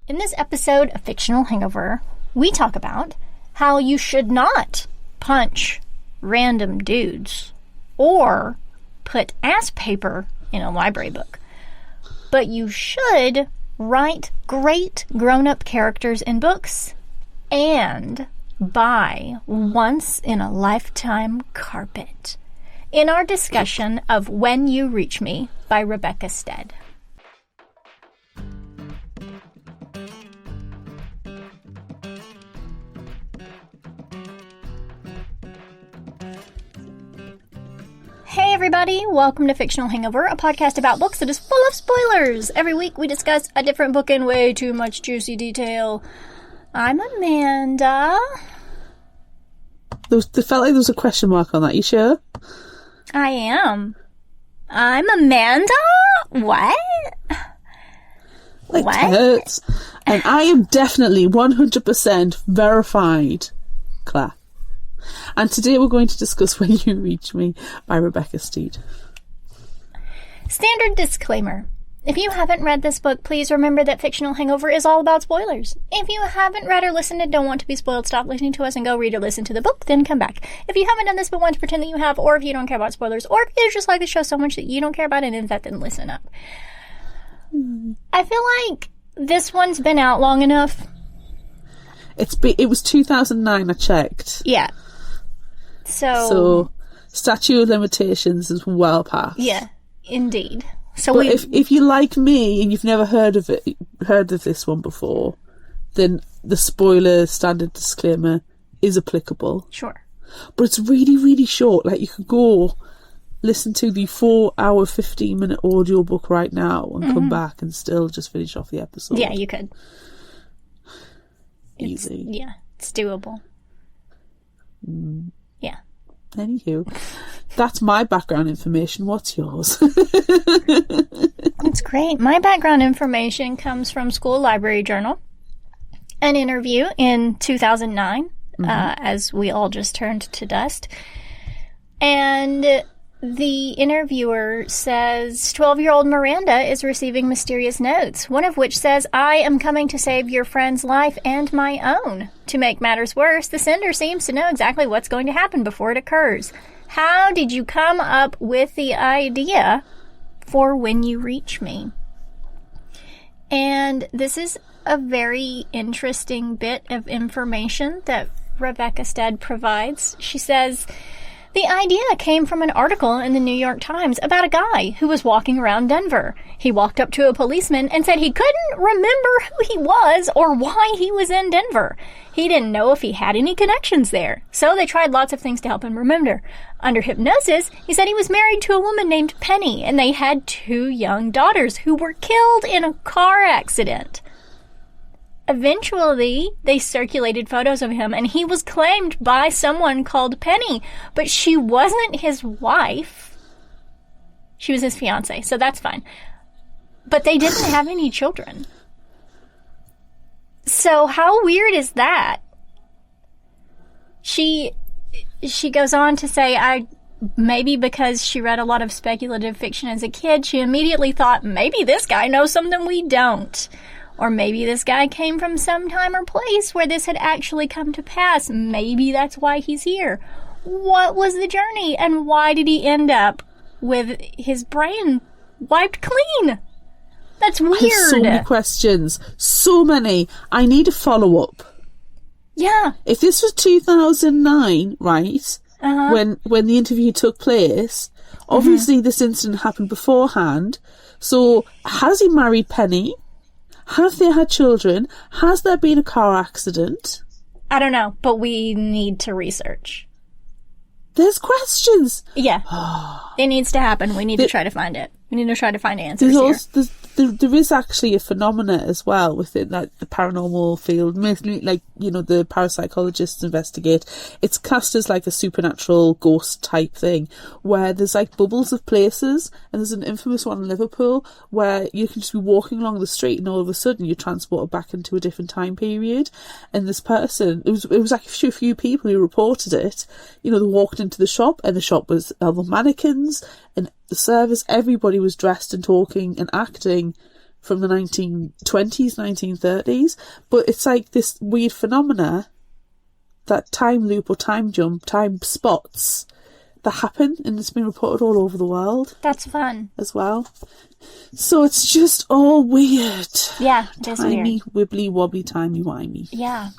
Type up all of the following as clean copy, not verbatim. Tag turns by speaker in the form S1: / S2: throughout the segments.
S1: In this episode of Fictional Hangover, we talk about how you should not punch random dudes or put ass paper in a library book. But you should write great grown-up characters in books and buy once-in-a-lifetime carpet. In our discussion of When You Reach Me by Rebecca Stead. Hey everybody, welcome to Fictional Hangover, a podcast about books that is full of spoilers. Every week we discuss a different book in way too much juicy detail. I'm Amanda.
S2: There felt like there was a question mark on that, you sure?
S1: I am. I'm Amanda? What?
S2: Like
S1: what?
S2: Hurts. And I am definitely 100% verified Claire. And today we're going to discuss When You Reach Me by Rebecca Stead.
S1: Standard disclaimer. If you haven't read this book, please remember that Fictional Hangover is all about spoilers. If you haven't read or listened and don't want to be spoiled, stop listening to us and go read or listen to the book, then come back. If you haven't done this but want to pretend that you have, or if you don't care about spoilers, or if you just like the show so much that you don't care about any of that, then listen up. I feel like this one's been out long enough.
S2: It was 2009, I checked.
S1: Yeah.
S2: So statute of limitations is well past.
S1: Yeah, indeed. So
S2: but if you like me and you've never heard of this one before, then the spoiler standard disclaimer is applicable.
S1: Sure.
S2: But it's really, really short. Like, you could go listen to the 4-hour, 15-minute audiobook right now and come back and still just finish off the episode.
S1: Yeah, you could.
S2: Easy.
S1: It's doable. Yeah.
S2: Anywho, that's my background information. What's yours?
S1: That's great. My background information comes from School Library Journal, an interview in 2009, as we all just turned to dust. And the interviewer says 12-year-old Miranda is receiving mysterious notes, one of which says, "I am coming to save your friend's life and my own." To make matters worse, the sender seems to know exactly what's going to happen before it occurs. How did you come up with the idea for When You Reach Me? And this is a very interesting bit of information that Rebecca Stead provides. She says, "The idea came from an article in the New York Times about a guy who was walking around Denver. He walked up to a policeman and said he couldn't remember who he was or why he was in Denver. He didn't know if he had any connections there. So they tried lots of things to help him remember. Under hypnosis, he said he was married to a woman named Penny, and they had 2 young daughters who were killed in a car accident. Eventually, they circulated photos of him, and he was claimed by someone called Penny, but she wasn't his wife. She was his fiancée, so that's fine. But they didn't have any children. So how weird is that? She goes on to say, maybe because she read a lot of speculative fiction as a kid, she immediately thought, maybe this guy knows something we don't. Or maybe this guy came from some time or place where this had actually come to pass. Maybe that's why he's here. What was the journey, and why did he end up with his brain wiped clean? That's weird.
S2: I have so many questions. So many. I need a follow-up.
S1: Yeah.
S2: If this was 2009, right, when the interview took place, obviously this incident happened beforehand. So has he married Penny? Have they had children? Has there been a car accident?
S1: I don't know, but we need to research.
S2: There's questions.
S1: Yeah. It needs to happen. We need to try to find it. We need to try to find answers here.
S2: There is actually a phenomena as well within the paranormal field, mainly the parapsychologists investigate. It's cast as like a supernatural ghost type thing, where there's like bubbles of places, and there's an infamous one in Liverpool where you can just be walking along the street and all of a sudden you're transported back into a different time period. And this person, it was like a few people who reported it. They walked into the shop, and the shop was all the mannequins and the service. Everybody was dressed and talking and acting from the 1920s, 1930s, but it's like this weird phenomena, that time loop or time jump, time spots that happen, and it's been reported all over the world.
S1: That's fun.
S2: As well. So it's just all weird.
S1: Yeah, it is
S2: Timey,
S1: weird.
S2: wibbly wobbly, timey wimey.
S1: Yeah.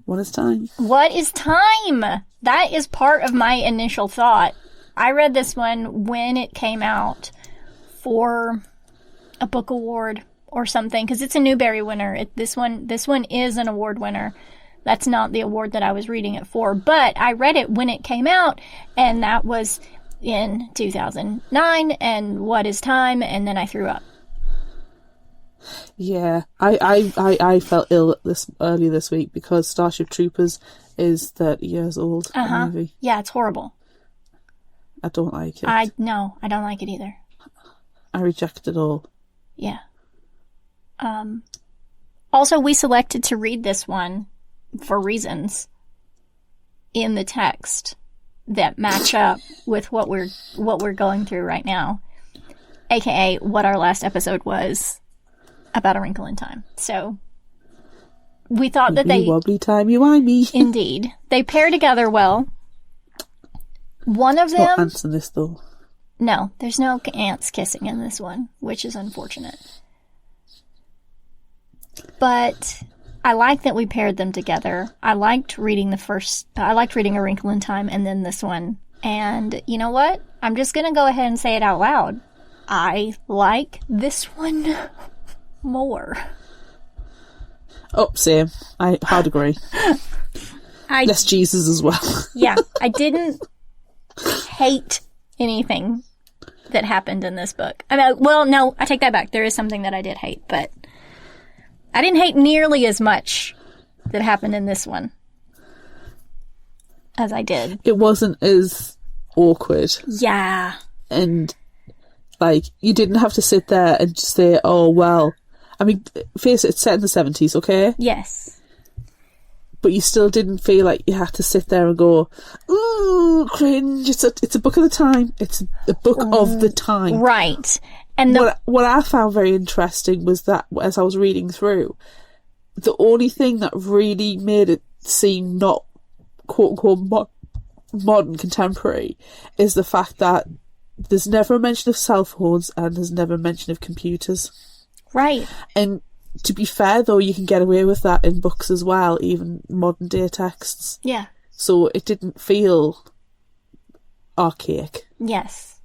S2: What is time?
S1: What is time? That is part of my initial thought. I read this one when it came out for a book award or something, because it's a Newbery winner. This one is an award winner. That's not the award that I was reading it for, but I read it when it came out, and that was in 2009, and what is time? And then I threw up.
S2: Yeah, I felt ill earlier this week because Starship Troopers is 30 years old. The movie.
S1: Yeah, it's horrible.
S2: I don't like it.
S1: I don't like it either.
S2: I reject it all.
S1: Yeah. Also, we selected to read this one for reasons in the text that match up with what we're going through right now, aka what our last episode was about A Wrinkle in Time. So we thought that they
S2: wobbly timey-wimey.
S1: Indeed, they pair together well. One of them.
S2: No ants in this though.
S1: No, there's no ants kissing in this one, which is unfortunate. But I like that we paired them together. I liked reading A Wrinkle in Time and then this one. And you know what? I'm just going to go ahead and say it out loud. I like this one more.
S2: Oh, same. I hard agree. Less Jesus as well.
S1: Yeah, I didn't hate anything that happened in this book. I mean, well, no, I take that back. There is something that I did hate, but I didn't hate nearly as much that happened in this one as I did.
S2: It wasn't as awkward.
S1: Yeah.
S2: And, like, you didn't have to sit there and just say, oh, well. I mean, face it, it's set in the 70s, okay?
S1: Yes.
S2: But you still didn't feel like you had to sit there and go, ooh, cringe. It's a book of the time. It's a book of the time.
S1: Right. And
S2: what I found very interesting was that as I was reading through, the only thing that really made it seem not quote-unquote modern, contemporary, is the fact that there's never a mention of cell phones and there's never a mention of computers.
S1: Right.
S2: And to be fair, though, you can get away with that in books as well, even modern day texts.
S1: Yeah. So
S2: it didn't feel archaic.
S1: Yes.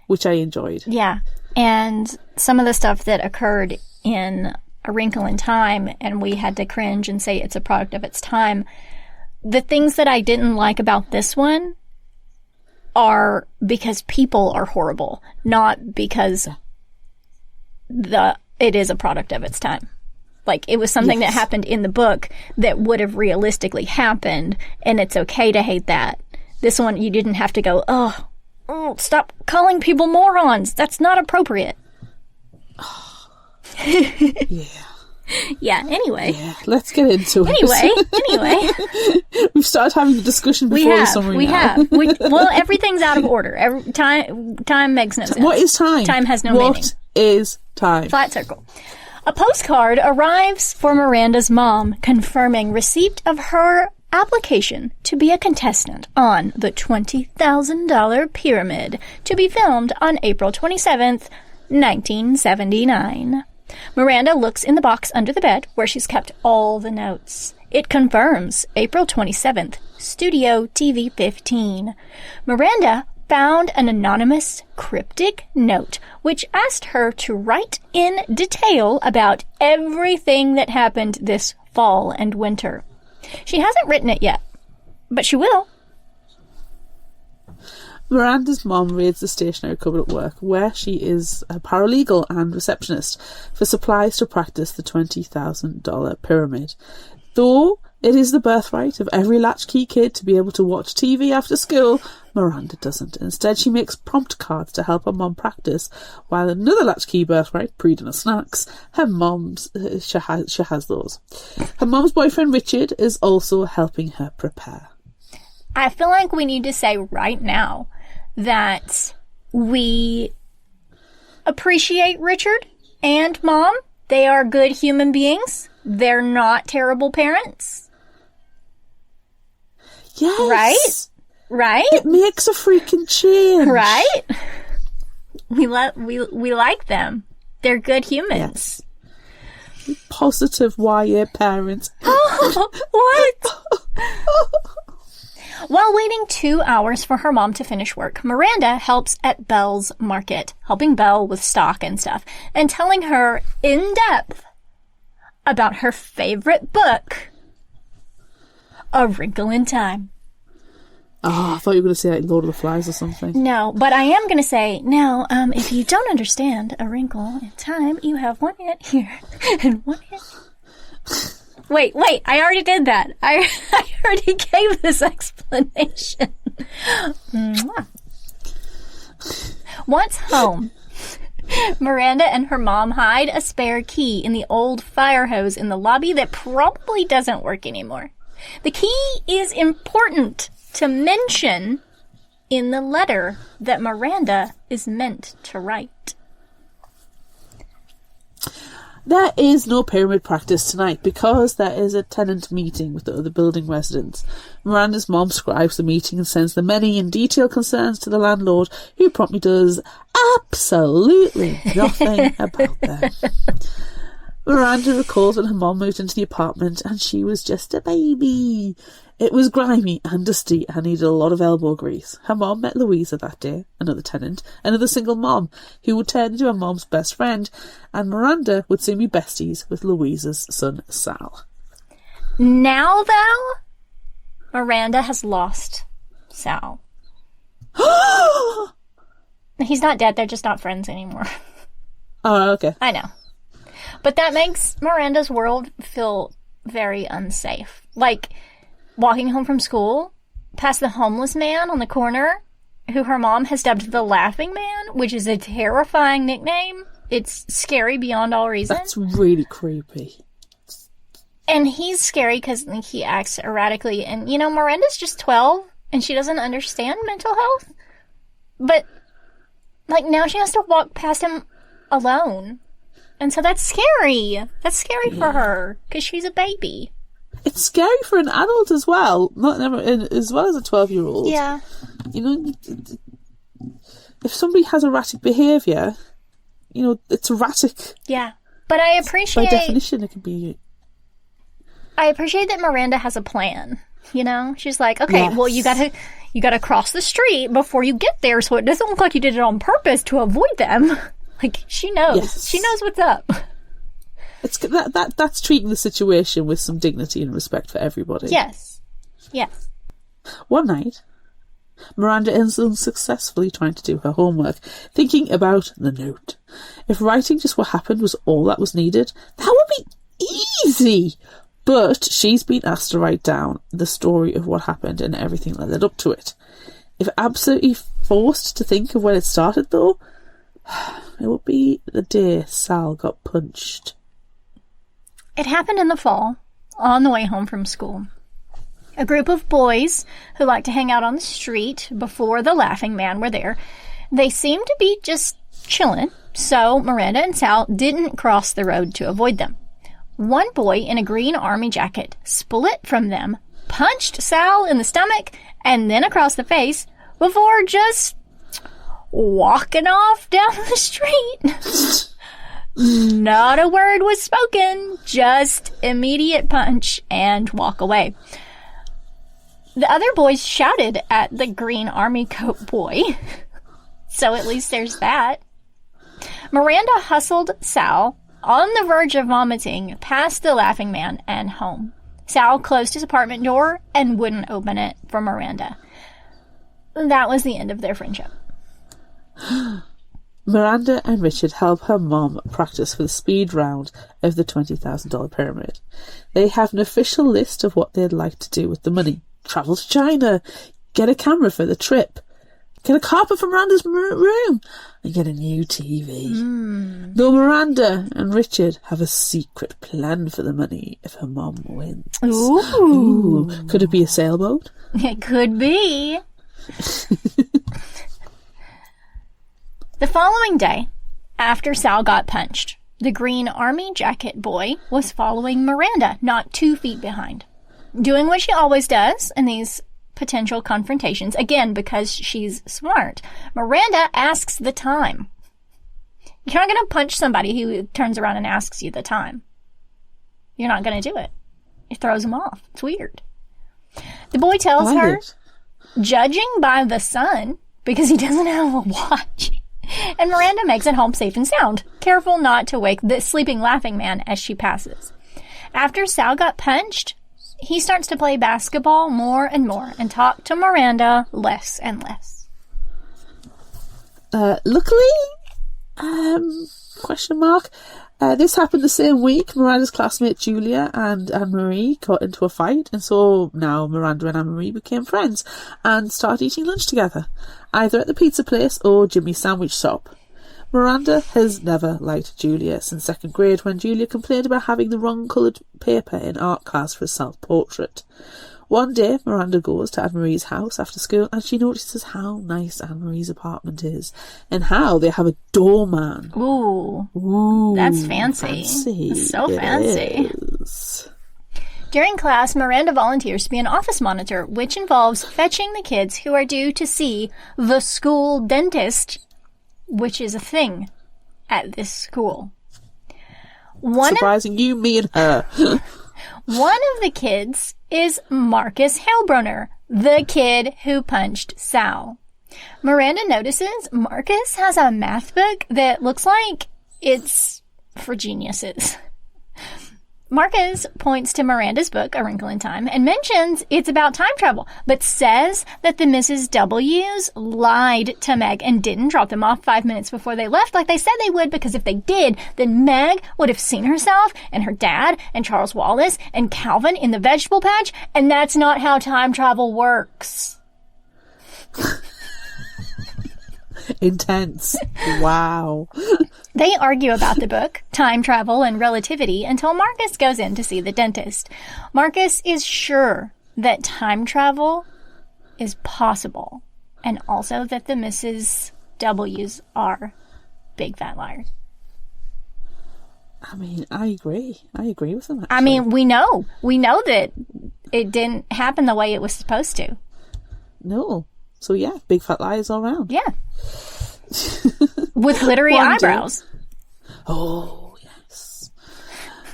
S2: Which I enjoyed.
S1: Yeah. And some of the stuff that occurred in A Wrinkle in Time, and we had to cringe and say it's a product of its time, the things that I didn't like about this one are because people are horrible, not because it is a product of its time. Like, it was something that happened in the book that would have realistically happened, and it's okay to hate that. This one, you didn't have to go, oh, stop calling people morons. That's not appropriate.
S2: Yeah.
S1: Yeah, anyway.
S2: Yeah, let's get into it.
S1: Anyway.
S2: We've started having the discussion before the summary.
S1: We have. Well, everything's out of order. Time makes no sense.
S2: What is time?
S1: Time has no meaning.
S2: What is time?
S1: Flat circle. A postcard arrives for Miranda's mom confirming receipt of her application to be a contestant on the $20,000 Pyramid, to be filmed on April 27th, 1979. Miranda looks in the box under the bed where she's kept all the notes. It confirms April 27th, Studio TV 15. Miranda found an anonymous, cryptic note which asked her to write in detail about everything that happened this fall and winter. She hasn't written it yet, but she will.
S2: Miranda's mom raids the stationery cupboard at work, where she is a paralegal and receptionist, for supplies to practice the $20,000 pyramid. Though it is the birthright of every latchkey kid to be able to watch TV after school, Miranda doesn't. Instead, she makes prompt cards to help her mom practice, while another latchkey birthright, pre-dinner snacks, her mom's, she has those. Her mom's boyfriend, Richard, is also helping her prepare.
S1: I feel like we need to say right now that we appreciate Richard and Mom, they are good human beings. They're not terrible parents.
S2: Yes.
S1: Right?
S2: It makes a freaking change.
S1: Right? We like them. They're good humans.
S2: Yes. Positive YA parents.
S1: What? While waiting 2 hours for her mom to finish work, Miranda helps at Belle's market, helping Belle with stock and stuff, and telling her in depth about her favorite book, A Wrinkle in Time.
S2: Oh, I thought you were going to say like Lord of the Flies or something.
S1: No, but I am going to say, now, if you don't understand A Wrinkle in Time, you have one hit here and one hit. Wait, I already did that. I already gave this explanation. Once home, Miranda and her mom hide a spare key in the old fire hose in the lobby that probably doesn't work anymore. The key is important to mention in the letter that Miranda is meant to write.
S2: There is no pyramid practice tonight because there is a tenant meeting with the other building residents. Miranda's mom scribes the meeting and sends the many and detailed concerns to the landlord, who promptly does absolutely nothing about them. Miranda recalls when her mom moved into the apartment and she was just a baby. It was grimy and dusty and needed a lot of elbow grease. Her mom met Louisa that day, another tenant, another single mom, who would turn into her mom's best friend, and Miranda would soon be besties with Louisa's son, Sal.
S1: Now, though, Miranda has lost Sal. He's not dead, they're just not friends anymore.
S2: Oh, okay.
S1: I know. But that makes Miranda's world feel very unsafe. Like, walking home from school, past the homeless man on the corner, who her mom has dubbed the Laughing Man, which is a terrifying nickname. It's scary beyond all reason.
S2: That's really creepy.
S1: And he's scary because he acts erratically. And, you know, Miranda's just 12, and she doesn't understand mental health. But, like, now she has to walk past him alone. And so that's scary. That's scary for her, because she's a baby.
S2: It's scary for an adult as well, as well as a 12-year-old.
S1: Yeah.
S2: You know, if somebody has erratic behaviour, you know, it's erratic.
S1: Yeah. But I appreciate...
S2: By definition, it can be...
S1: I appreciate that Miranda has a plan, you know? She's like, okay, well, you gotta cross the street before you get there so it doesn't look like you did it on purpose to avoid them. Like, she knows. Yes. She knows what's up.
S2: It's that's treating the situation with some dignity and respect for everybody.
S1: Yes. Yes.
S2: One night, Miranda is unsuccessfully trying to do her homework, thinking about the note. If writing just what happened was all that was needed, that would be easy. But she's been asked to write down the story of what happened and everything that led up to it. If absolutely forced to think of when it started, though, it would be the day Sal got punched.
S1: It happened in the fall, on the way home from school. A group of boys who like to hang out on the street before the Laughing Man were there. They seemed to be just chilling, so Miranda and Sal didn't cross the road to avoid them. One boy in a green army jacket split from them, punched Sal in the stomach and then across the face before just walking off down the street. Not a word was spoken, just immediate punch and walk away. The other boys shouted at the green army coat boy, so at least there's that. Miranda hustled Sal, on the verge of vomiting, past the Laughing Man and home. Sal closed his apartment door and wouldn't open it for Miranda. That was the end of their friendship.
S2: Miranda and Richard help her mom practice for the speed round of the $20,000 pyramid. They have an official list of what they'd like to do with the money. Travel to China, get a camera for the trip, get a carpet for Miranda's room, and get a new TV. Though Miranda and Richard have a secret plan for the money if her mom wins.
S1: Ooh.
S2: Could it be a sailboat?
S1: It could be. The following day, after Sal got punched, The green army jacket boy was following Miranda, not 2 feet behind, doing what she always does in these potential confrontations, again, because she's smart. Miranda asks the time. You're not going to punch somebody who turns around and asks you the time. You're not going to do it. It throws him off. It's weird. The boy tells her, judging by the sun, because he doesn't have a watch. And Miranda makes it home safe and sound, careful not to wake the sleeping laughing man as she passes. After Sal got punched, he starts to play basketball more and more and talk to Miranda less and less.
S2: Luckily, question mark, this happened the same week. Miranda's classmate Julia and Anne-Marie got into a fight, and so now Miranda and Anne-Marie became friends and started eating lunch together, either at the pizza place or Jimmy's sandwich shop. Miranda has never liked Julia since 2nd grade, when Julia complained about having the wrong coloured paper in art class for a self-portrait. One day, Miranda goes to Anne-Marie's house after school and she notices how nice Anne-Marie's apartment is and how they have a doorman.
S1: Ooh, that's fancy. So fancy. During class, Miranda volunteers to be an office monitor, which involves fetching the kids who are due to see the school dentist, which is a thing at this school.
S2: Surprising you, me, and her.
S1: One of the kids is Marcus Heilbronner, the kid who punched Sal. Miranda notices Marcus has a math book that looks like it's for geniuses. Marcus points to Miranda's book, A Wrinkle in Time, and mentions it's about time travel, but says that the Mrs. W's lied to Meg and didn't drop them off 5 minutes before they left like they said they would, because if they did, then Meg would have seen herself and her dad and Charles Wallace and Calvin in the vegetable patch, and that's not how time travel works.
S2: Intense. Wow.
S1: They argue about the book, time travel, and relativity until Marcus goes in to see the dentist. Marcus is sure that time travel is possible, and also that the Mrs. W's are big fat liars.
S2: I mean, I agree. I agree with them, actually.
S1: I mean, we know that it didn't happen the way it was supposed to.
S2: No. So yeah, big fat liars all around.
S1: Yeah. With glittery eyebrows.
S2: Oh, yes.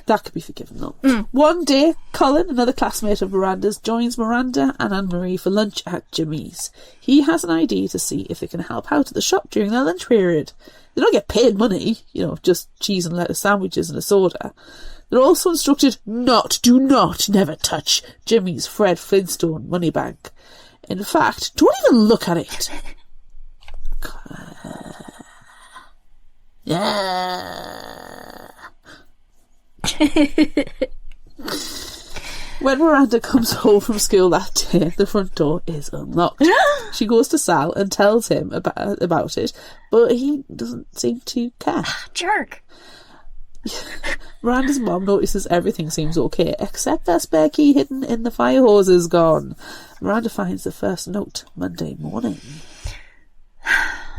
S2: That could be forgiven, though. One day, Colin, another classmate of Miranda's, joins Miranda and Anne-Marie for lunch at Jimmy's. He has an idea to see if they can help out at the shop during their lunch period. They don't get paid money, just cheese and lettuce sandwiches and a soda. They're also instructed do not, never touch Jimmy's Fred Flintstone money bank. In fact, don't even look at it. Yeah. When Miranda comes home from school that day, the front door is unlocked. She goes to Sal and tells him about it, but he doesn't seem to care.
S1: Jerk.
S2: Miranda's mom notices everything seems okay, except their spare key hidden in the fire hose is gone. Miranda finds the first note Monday morning.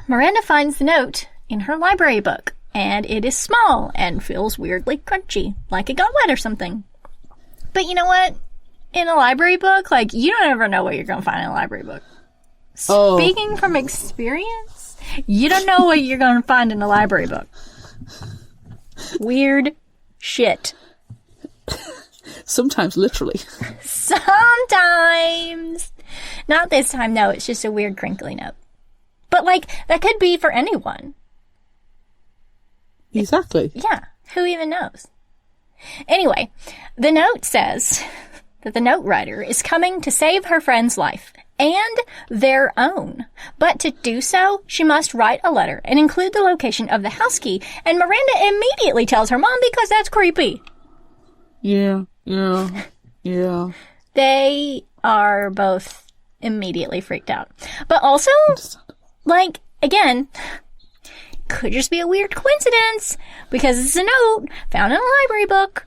S1: Miranda finds the note in her library book, and it is small and feels weirdly crunchy, like it got wet or something. But you know what? In a library book, you don't ever know what you're going to find in a library book.
S2: Oh.
S1: Speaking from experience, you don't know what you're going to find in a library book. Weird shit.
S2: Sometimes literally.
S1: Sometimes. Not this time, no. It's just a weird crinkly note. But, that could be for anyone.
S2: Exactly.
S1: Yeah. Who even knows? Anyway, the note says that the note writer is coming to save her friend's life and their own. But to do so, she must write a letter and include the location of the house key. And Miranda immediately tells her mom because that's creepy.
S2: Yeah.
S1: They are both immediately freaked out. But also, again, could just be a weird coincidence because it's a note found in a library book.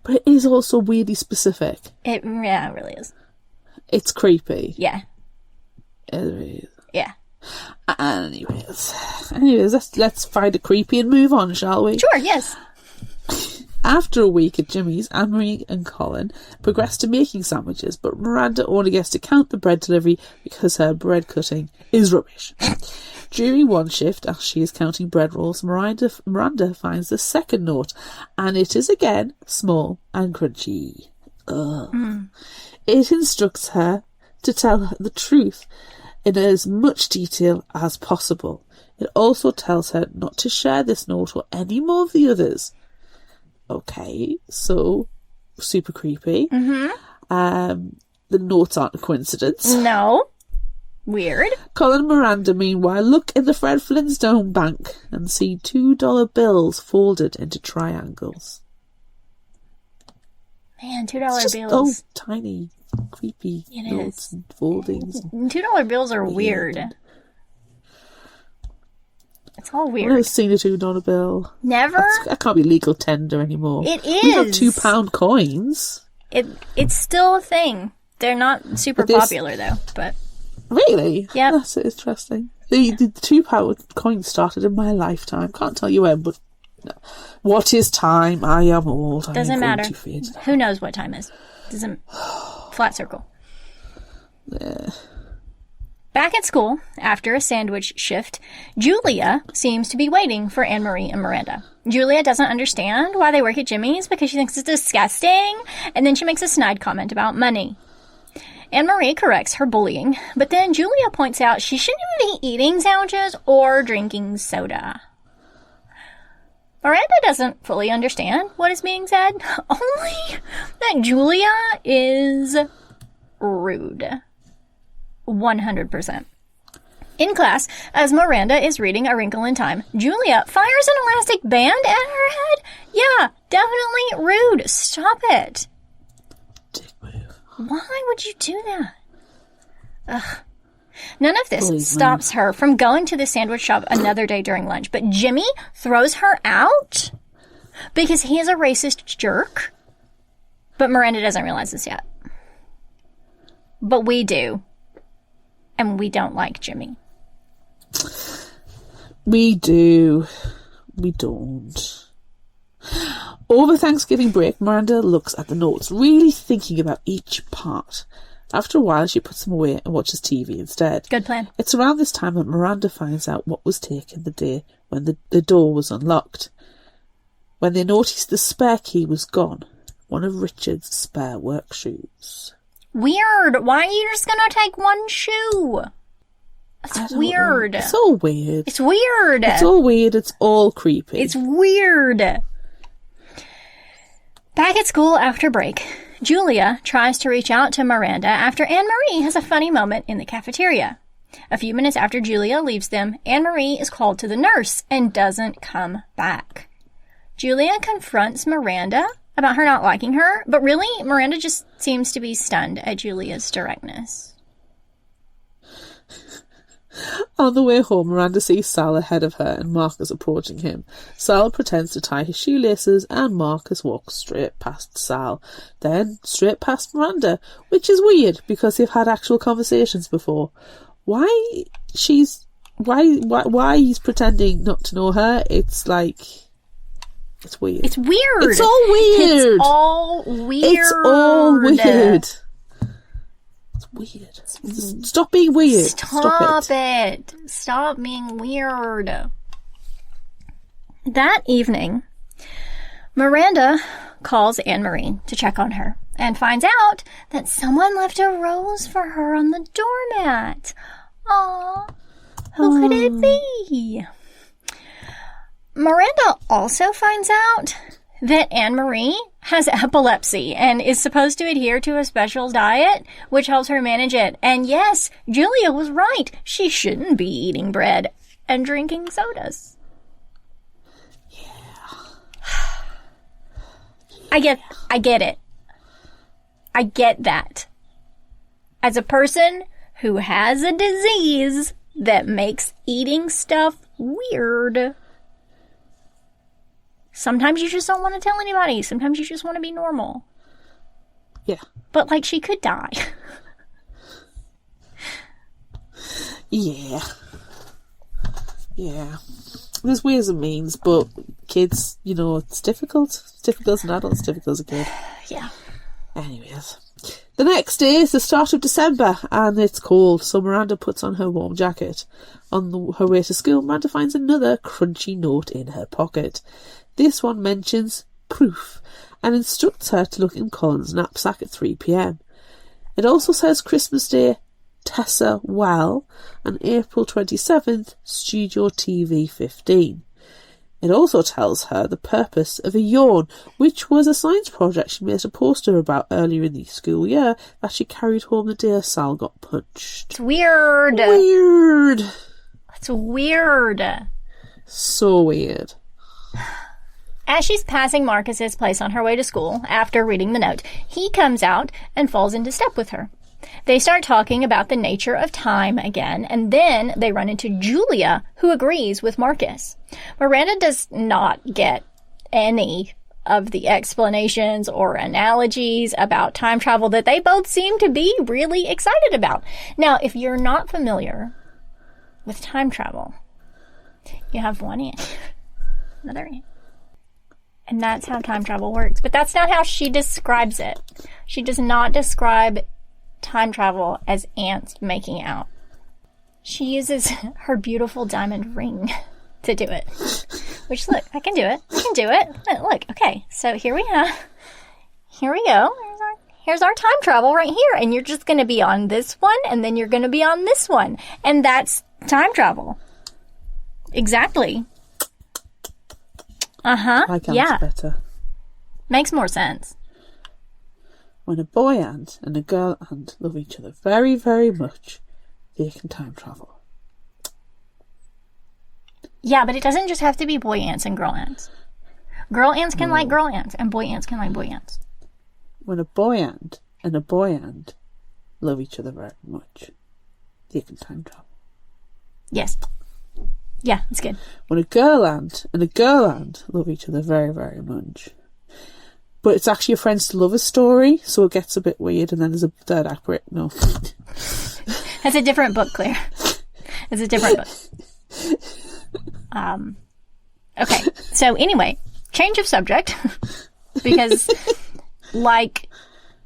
S2: But it is also weirdly specific.
S1: It really is.
S2: It's creepy.
S1: Yeah.
S2: It really is.
S1: Yeah.
S2: Anyways, let's find a creepy and move on, shall we?
S1: Sure, yes.
S2: After a week at Jimmy's, Anne-Marie and Colin progress to making sandwiches, but Miranda only gets to count the bread delivery because her bread cutting is rubbish. During one shift, as she is counting bread rolls, Miranda finds the second note, and it is again small and crunchy. It instructs her to tell her the truth in as much detail as possible. It also tells her not to share this note or any more of the others. Okay, so super creepy. The notes aren't a coincidence.
S1: No. Weird.
S2: Colin and Miranda, meanwhile, look in the Fred Flintstone bank and see $2 bills folded into triangles.
S1: Man, $2 bills.
S2: Oh, tiny, creepy notes and foldings.
S1: $2 bills are weird. It's all weird.
S2: I've never seen a $2 bill.
S1: Never?
S2: That can't be legal tender anymore.
S1: It is.
S2: We have £2 coins.
S1: It's still a thing. They're not super popular, though. But
S2: really?
S1: Yeah.
S2: That's interesting. The £2 coin started in my lifetime. Can't tell you when, but no. What is time? I am old.
S1: Doesn't matter. Who knows what time is? Doesn't. Flat circle.
S2: Yeah.
S1: Back at school, after a sandwich shift, Julia seems to be waiting for Anne-Marie and Miranda. Julia doesn't understand why they work at Jimmy's because she thinks it's disgusting, and then she makes a snide comment about money. Anne-Marie corrects her bullying, but then Julia points out she shouldn't even be eating sandwiches or drinking soda. Miranda doesn't fully understand what is being said, only that Julia is rude. 100%. In class, as Miranda is reading A Wrinkle in Time, Julia fires an elastic band at her head? Yeah, definitely rude. Stop it.
S2: Dick move.
S1: Why would you do that? Ugh. None of this stops her from going to the sandwich shop another day during lunch, but Jimmy throws her out because he is a racist jerk. But Miranda doesn't realize this yet. But we do. And we don't like Jimmy.
S2: We do. We don't. Over Thanksgiving break, Miranda looks at the notes, really thinking about each part. After a while, she puts them away and watches TV instead.
S1: Good plan.
S2: It's around this time that Miranda finds out what was taken the day when the door was unlocked. When they noticed the spare key was gone, one of Richard's spare work shoes.
S1: Weird. Why are you just gonna take one shoe? That's weird.
S2: It's all weird.
S1: It's weird.
S2: It's all weird. It's all creepy.
S1: It's weird. Back at school after break, Julia tries to reach out to Miranda after Anne-Marie has a funny moment in the cafeteria. A few minutes after Julia leaves them, Anne-Marie is called to the nurse and doesn't come back. Julia confronts Miranda about her not liking her, but really, Miranda just seems to be stunned at Julia's directness.
S2: On the way home, Miranda sees Sal ahead of her and Marcus approaching him. Sal pretends to tie his shoelaces and Marcus walks straight past Sal, then straight past Miranda, which is weird because they've had actual conversations before. Why he's pretending not to know her? It's like... It's weird.
S1: It's weird.
S2: It's all weird.
S1: It's all weird.
S2: It's all weird. It's weird. Stop being weird.
S1: Stop it. Stop being weird. That evening, Miranda calls Anne-Marie to check on her and finds out that someone left a rose for her on the doormat. Aww. Who could it be? Miranda also finds out that Anne-Marie has epilepsy and is supposed to adhere to a special diet, which helps her manage it. And yes, Julia was right. She shouldn't be eating bread and drinking sodas.
S2: Yeah.
S1: I get it. I get that. As a person who has a disease that makes eating stuff weird, sometimes you just don't want to tell anybody. Sometimes you just want to be normal.
S2: Yeah.
S1: But, she could die.
S2: Yeah. Yeah. There's ways and means, but kids, you know, it's difficult. It's difficult as an adult, it's difficult as a kid.
S1: Yeah.
S2: Anyways. The next day is the start of December, and it's cold, so Miranda puts on her warm jacket. On her way to school, Miranda finds another crunchy note in her pocket. This one mentions proof, and instructs her to look in Colin's knapsack at 3 p.m. It also says Christmas Day, Tessa Well, and April 27th, Studio TV 15. It also tells her the purpose of a yawn, which was a science project she made a poster about earlier in the school year that she carried home the day Sal got punched.
S1: It's weird.
S2: Weird.
S1: It's weird.
S2: So weird.
S1: As she's passing Marcus's place on her way to school, after reading the note, he comes out and falls into step with her. They start talking about the nature of time again, and then they run into Julia, who agrees with Marcus. Miranda does not get any of the explanations or analogies about time travel that they both seem to be really excited about. Now, if you're not familiar with time travel, you have one ear, another ear. And that's how time travel works. But that's not how she describes it. She does not describe time travel as ants making out. She uses her beautiful diamond ring to do it. Which, look, I can do it. I can do it. Look, okay. So here we go. Here's our time travel right here. And you're just going to be on this one, and then you're going to be on this one. And that's time travel. Exactly. Uh-huh.
S2: I can't better.
S1: Makes more sense.
S2: When a boy ant and a girl ant love each other very, very much, they can time travel.
S1: Yeah, but it doesn't just have to be boy ants and girl ants. Girl ants can like girl ants, and boy ants can like boy ants.
S2: When a boy ant and a boy ant love each other very much, they can time travel.
S1: Yes. Yeah, it's good.
S2: When a girl ant and a girl ant love each other very, very much. But it's actually a friends to lovers story, so it gets a bit weird, and then there's a third act where no.
S1: That's a different book, Claire. It's a different book. Okay, so anyway, change of subject, because like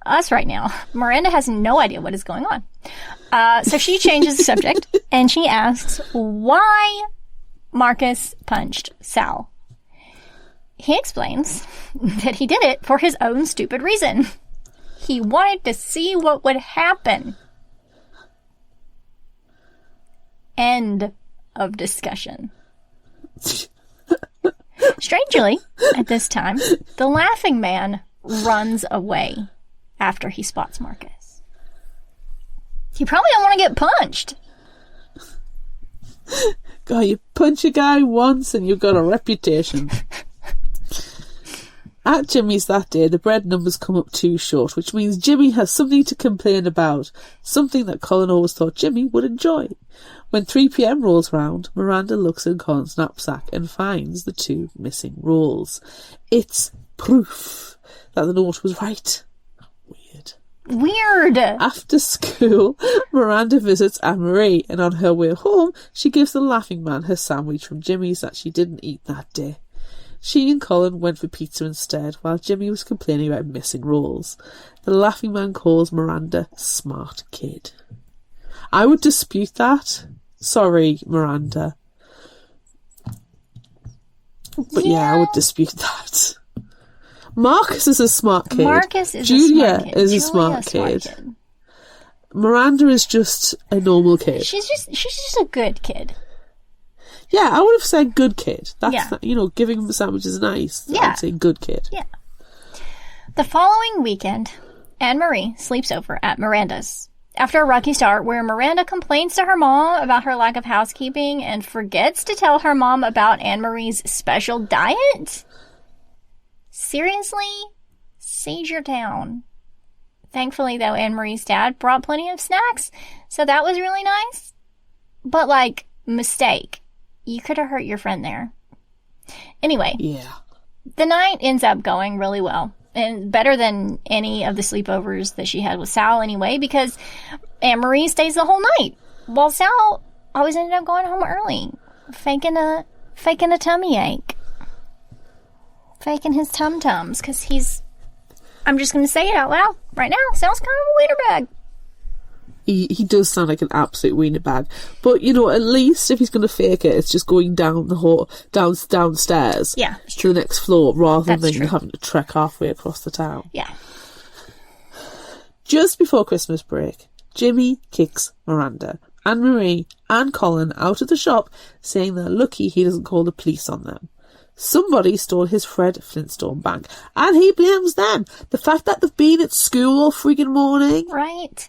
S1: us right now, Miranda has no idea what is going on. So she changes the subject, and she asks why Marcus punched Sal. He explains that he did it for his own stupid reason. He wanted to see what would happen. End of discussion. Strangely, at this time, the laughing man runs away after he spots Marcus. He probably don't want to get punched.
S2: God, you punch a guy once and you've got a reputation. At Jimmy's that day, the bread numbers come up too short, which means Jimmy has something to complain about, something that Colin always thought Jimmy would enjoy. When 3 p.m. rolls round, Miranda looks in Colin's knapsack and finds the 2 missing rolls. It's proof that the note was right. Weird. After school, Miranda visits Anne-Marie, and on her way home, she gives the laughing man her sandwich from Jimmy's that she didn't eat that day. She and Colin went for pizza instead, while Jimmy was complaining about missing rolls. The laughing man calls Miranda smart kid. I would dispute that. Sorry, Miranda. But yeah, I would dispute that. Marcus is a smart kid.
S1: Marcus is
S2: Julia
S1: a smart kid.
S2: is a smart kid. Miranda is just a normal kid.
S1: She's just a good kid.
S2: Yeah, I would have said good kid. That's
S1: Yeah.
S2: Giving him a sandwich is nice.
S1: Yeah.
S2: I'd say good kid.
S1: Yeah. The following weekend, Anne-Marie sleeps over at Miranda's. After a rocky start where Miranda complains to her mom about her lack of housekeeping and forgets to tell her mom about Anne-Marie's special diet. Seriously? Seizure Town. Thankfully, though, Anne-Marie's dad brought plenty of snacks, so that was really nice. But, mistake. You could have hurt your friend there. Anyway.
S2: Yeah.
S1: The night ends up going really well. And better than any of the sleepovers that she had with Sal anyway, because Anne-Marie stays the whole night, while Sal always ended up going home early. faking a tummy ache. Faking his tum-tums, because he's... I'm just going to say it out loud right now. Sounds kind of a wiener bag.
S2: He does sound like an absolute wiener bag. But, you know, at least if he's going to fake it, it's just going down the hall, downstairs to the next floor, rather than having to trek halfway across the town.
S1: Yeah.
S2: Just before Christmas break, Jimmy kicks Miranda, Anne-Marie and Colin out of the shop, saying they're lucky he doesn't call the police on them. Somebody stole his Fred Flintstone bank, and he blames them. The fact that they've been at school all friggin' morning.
S1: Right.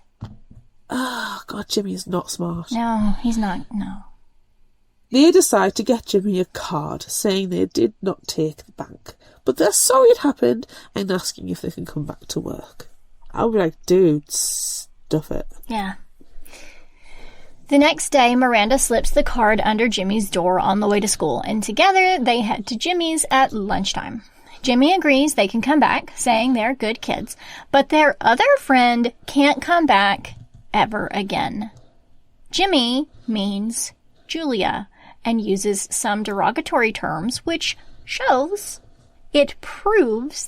S2: Oh, God, Jimmy is not smart.
S1: No, he's not, no.
S2: They decide to get Jimmy a card saying they did not take the bank, but they're sorry it happened and asking if they can come back to work. I'll be like, dude, stuff it.
S1: Yeah. The next day, Miranda slips the card under Jimmy's door on the way to school, and together they head to Jimmy's at lunchtime. Jimmy agrees they can come back, saying they're good kids, but their other friend can't come back ever again. Jimmy means Julia and uses some derogatory terms, which proves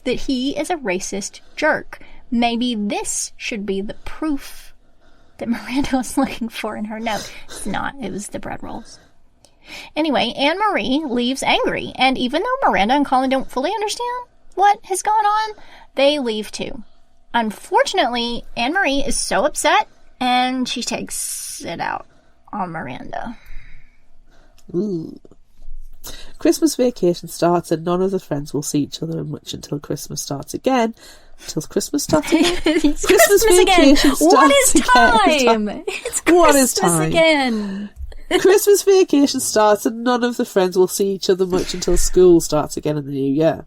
S1: that he is a racist jerk. Maybe this should be the proof that Miranda was looking for in her note. It's not. It was the bread rolls. Anyway, Anne-Marie leaves angry, and even though Miranda and Colin don't fully understand what has gone on, they leave too. Unfortunately, Anne-Marie is so upset, and she takes it out on Miranda.
S2: Ooh. Christmas vacation starts, and none of the friends will see each other much until Christmas starts again. Until Christmas starts again.
S1: Christmas again. What is time? It's Christmas again.
S2: Christmas vacation starts and none of the friends will see each other much until school starts again in the new year.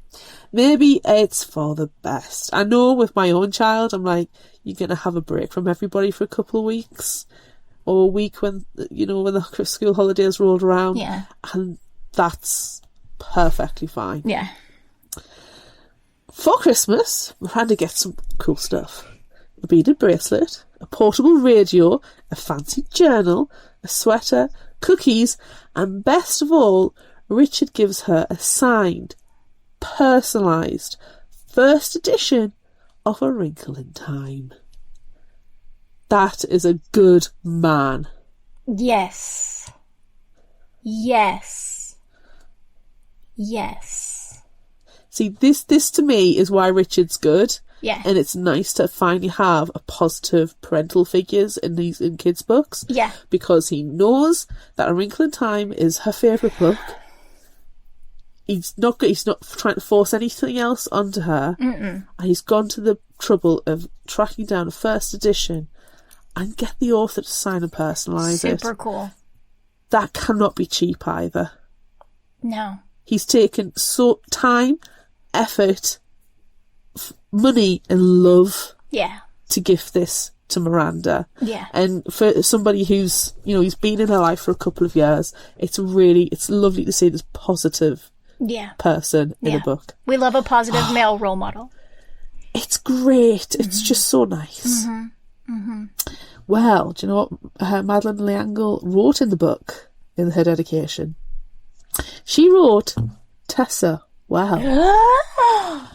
S2: Maybe it's for the best. I know with my own child, I'm like, you're going to have a break from everybody for a couple of weeks. Or a week when, you know, when the school holidays rolled around.
S1: Yeah.
S2: And that's perfectly fine.
S1: Yeah.
S2: For Christmas, Miranda gets some cool stuff. A beaded bracelet, a portable radio, a fancy journal, a sweater, cookies, and best of all, Richard gives her a signed, personalised, first edition of A Wrinkle in Time. That is a good man.
S1: Yes. Yes. Yes.
S2: See, this to me is why Richard's good.
S1: Yeah.
S2: And it's nice to finally have a positive parental figures in kids' books.
S1: Yeah.
S2: Because he knows that A Wrinkle in Time is her favourite book. He's not trying to force anything else onto her.
S1: Mm-mm.
S2: And he's gone to the trouble of tracking down a first edition and get the author to sign and personalise it.
S1: Super cool.
S2: That cannot be cheap either.
S1: No.
S2: He's taken time, effort, money and love to gift this to Miranda.
S1: Yeah.
S2: And for somebody who's, you know, he's been in her life for a couple of years, it's lovely to see this positive person in a book.
S1: We love a positive male role model.
S2: It's great. It's just so nice.
S1: Mm-hmm. Mm-hmm.
S2: Well, do you know what Madeleine L'Engle wrote in the book in her dedication? She wrote, Tessa, wow.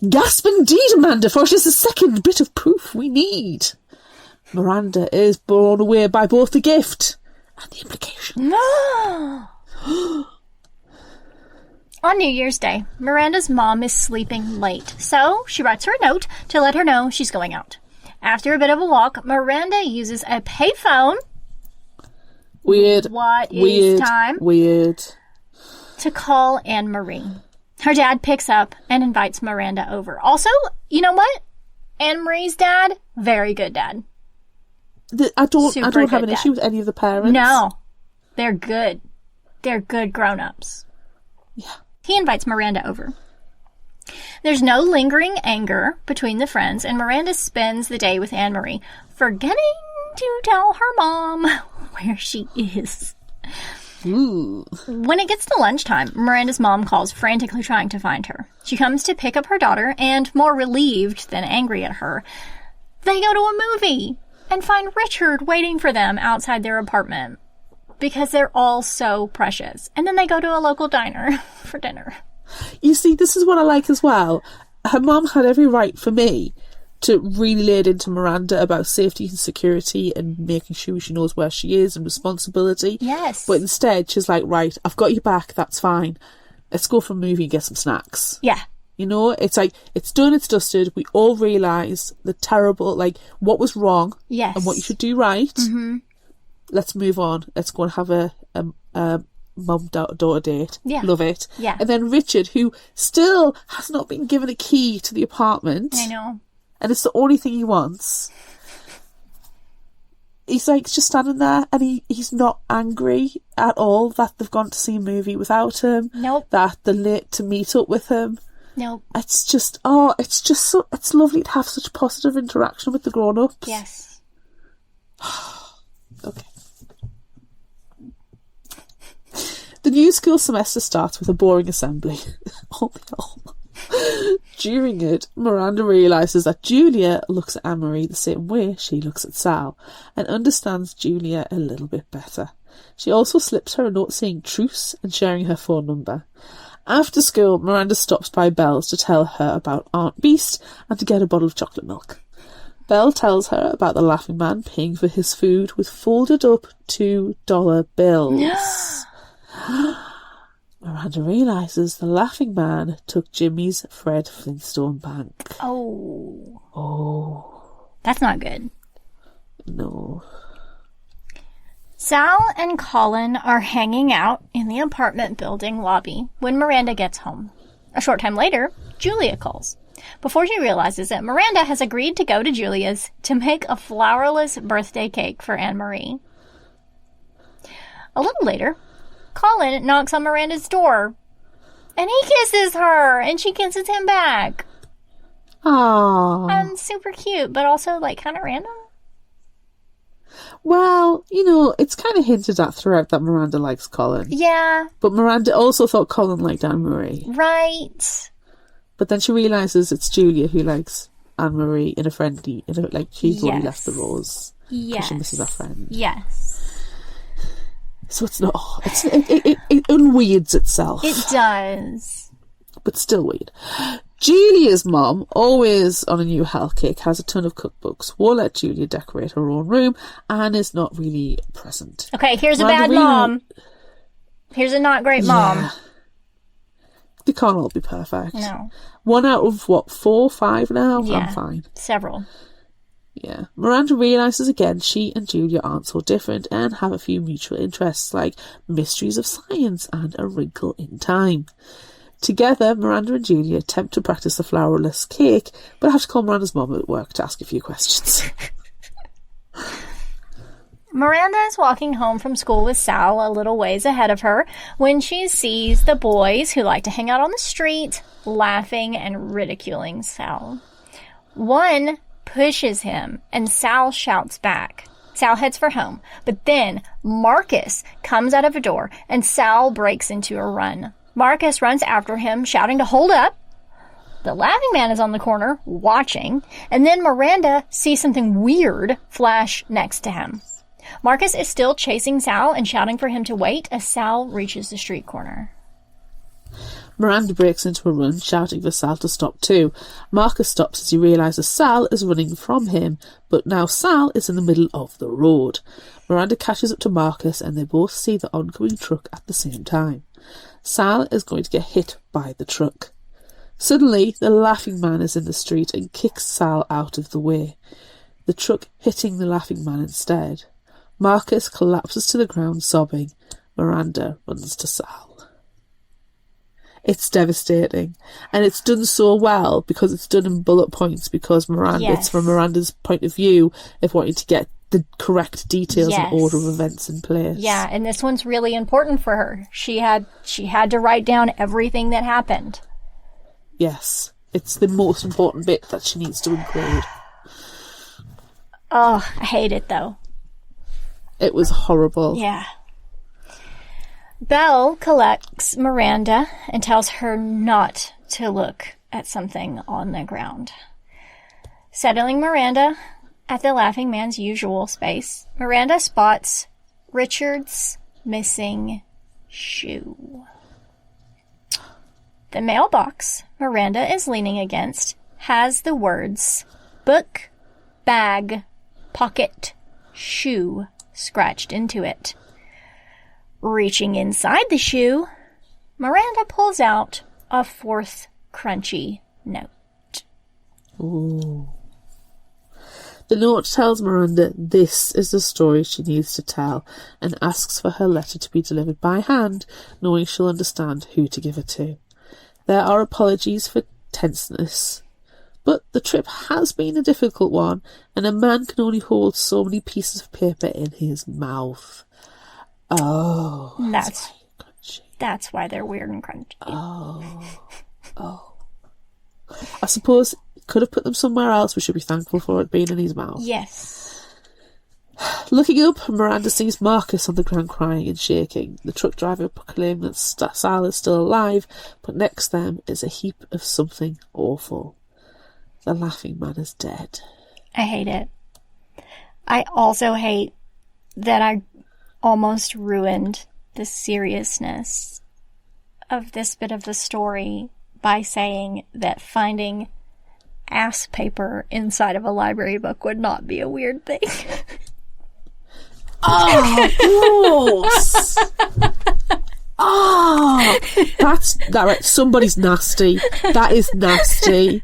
S2: Gasp indeed, Amanda, for it is the second bit of proof we need. Miranda is blown away by both the gift and the implication.
S1: On New Year's Day, Miranda's mom is sleeping late, so she writes her a note to let her know she's going out. After a bit of a walk, Miranda uses a payphone.
S2: Weird.
S1: What is time?
S2: Weird.
S1: To call Anne-Marie. Her dad picks up and invites Miranda over. Also, you know what? Anne-Marie's dad, very good dad.
S2: I don't have an issue with any of the parents.
S1: No. They're good. They're good grown-ups.
S2: Yeah.
S1: He invites Miranda over. There's no lingering anger between the friends, and Miranda spends the day with Anne-Marie, forgetting to tell her mom where she is.
S2: Ooh.
S1: When it gets to lunchtime, Miranda's mom calls, frantically trying to find her. She comes to pick up her daughter, and more relieved than angry at her, they go to a movie and find Richard waiting for them outside their apartment. because they're all so precious. And then they go to a local diner for dinner.
S2: You see, this is what I like as well. Her mum had every right for me to really lay it into Miranda about safety and security and making sure she knows where she is and responsibility.
S1: Yes.
S2: But instead, she's like, right, I've got your back, that's fine. Let's go for a movie and get some snacks.
S1: Yeah.
S2: You know, it's like, it's done, it's dusted. We all realise the terrible, like, what was wrong.
S1: Yes.
S2: And what you should do right.
S1: Mm-hmm.
S2: Let's move on. Let's go and have a mum-daughter date.
S1: Yeah.
S2: Love it.
S1: Yeah.
S2: And then Richard, who still has not been given a key to the apartment.
S1: I know.
S2: And it's the only thing he wants. He's like just standing there and he's not angry at all that they've gone to see a movie without him.
S1: Nope.
S2: That they're late to meet up with him.
S1: Nope.
S2: It's just so, it's lovely to have such positive interaction with the grown-ups.
S1: Yes.
S2: Okay. The new school semester starts with a boring assembly. During it, Miranda realises that Julia looks at Anne-Marie the same way she looks at Sal, and understands Julia a little bit better. She also slips her a note saying truce and sharing her phone number. After school, Miranda stops by Belle's to tell her about Aunt Beast and to get a bottle of chocolate milk. Belle tells her about the Laughing Man paying for his food with folded up $2 bills. Miranda realises the Laughing Man took Jimmy's Fred Flintstone bank.
S1: Oh. That's not good.
S2: No.
S1: Sal and Colin are hanging out in the apartment building lobby when Miranda gets home. A short time later, Julia calls. Before she realizes it, Miranda has agreed to go to Julia's to make a flourless birthday cake for Anne-Marie. A little later, Colin knocks on Miranda's door, and he kisses her, and she kisses him back.
S2: Aww.
S1: And super cute, but also, like, kind of random.
S2: Well, you know, it's kind of hinted at throughout that Miranda likes Colin.
S1: Yeah.
S2: But Miranda also thought Colin liked Anne-Marie.
S1: Right.
S2: But then she realises it's Julia who likes Anne-Marie in a friendly, like, she's the one who left the rose.
S1: Yes.
S2: She misses her friend.
S1: Yes.
S2: So it's not, it unweirds itself.
S1: It does.
S2: But still weird. Julia's mom, always on a new health kick, has a ton of cookbooks, won't let Julia decorate her own room, and is not really present.
S1: Okay, here's a bad mom. Here's a not great mom.
S2: They can't all be perfect.
S1: No.
S2: 1 out of, 4, 5 now?
S1: Yeah.
S2: I'm fine.
S1: Several.
S2: Yeah. Miranda realises again she and Julia aren't so different and have a few mutual interests like mysteries of science and A Wrinkle in Time. Together, Miranda and Julia attempt to practice the flourless cake, but have to call Miranda's mum at work to ask a few questions.
S1: Miranda is walking home from school with Sal a little ways ahead of her when she sees the boys who like to hang out on the street laughing and ridiculing Sal. One pushes him, and Sal shouts back. Sal heads for home, but then Marcus comes out of a door, and Sal breaks into a run. Marcus runs after him, shouting to hold up. The Laughing Man is on the corner, watching, and then Miranda sees something weird flash next to him. Marcus is still chasing Sal and shouting for him to wait as Sal reaches the street corner.
S2: Miranda breaks into a run, shouting for Sal to stop too. Marcus stops as he realises Sal is running from him, but now Sal is in the middle of the road. Miranda catches up to Marcus and they both see the oncoming truck at the same time. Sal is going to get hit by the truck. Suddenly, the Laughing Man is in the street and kicks Sal out of the way, the truck hitting the Laughing Man instead. Marcus collapses to the ground sobbing. Miranda runs to Sal. It's devastating, and it's done so well because it's done in bullet points, because it's from Miranda's point of view of wanting to get the correct details and order of events in place.
S1: Yeah, and this one's really important for her. She had to write down everything that happened.
S2: Yes, it's the most important bit that she needs to include.
S1: Oh, I hate it though.
S2: It was horrible.
S1: Yeah. Belle collects Miranda and tells her not to look at something on the ground. Settling Miranda at the Laughing Man's usual space, Miranda spots Richard's missing shoe. The mailbox Miranda is leaning against has the words book, bag, pocket, shoe scratched into it. Reaching inside the shoe, Miranda pulls out a fourth crunchy note.
S2: Ooh. The note tells Miranda this is the story she needs to tell and asks for her letter to be delivered by hand, knowing she'll understand who to give it to. There are apologies for tenseness, but the trip has been a difficult one, and a man can only hold so many pieces of paper in his mouth. Oh,
S1: that's why they're weird and crunchy.
S2: Oh. I suppose he could have put them somewhere else. We should be thankful for it being in his mouth.
S1: Yes.
S2: Looking up, Miranda sees Marcus on the ground crying and shaking. The truck driver proclaimed that Sal is still alive, but next to them is a heap of something awful. The laughing man is dead.
S1: I hate it. I also hate that I almost ruined the seriousness of this bit of the story by saying that finding ass paper inside of a library book would not be a weird thing.
S2: Oh, gross! Oh, that's that right. Somebody's nasty. That is nasty.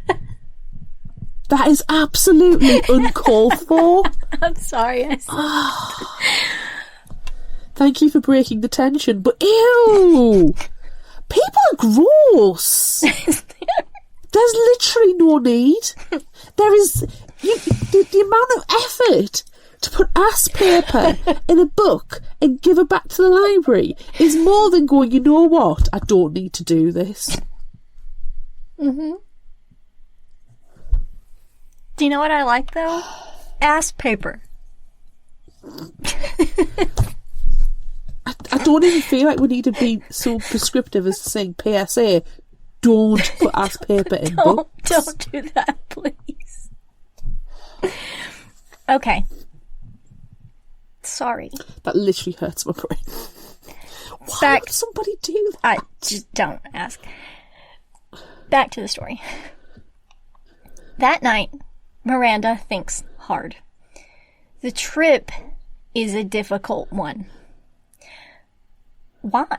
S2: That is absolutely uncalled for.
S1: I'm sorry.
S2: Thank you for breaking the tension, but ew! People are gross. There's literally no need. There is the amount of effort to put ass paper in a book and give it back to the library is more than going, you know what, I don't need to do this.
S1: Mm-hmm. Do you know what I like, though? Ass paper.
S2: I don't even feel like we need to be so prescriptive as saying PSA, don't put ass paper in books.
S1: Don't do that, please. Okay. Sorry.
S2: That literally hurts my brain. Why would somebody do that?
S1: I just don't ask. Back to the story. That night, Miranda thinks hard. The trip is a difficult one. Why?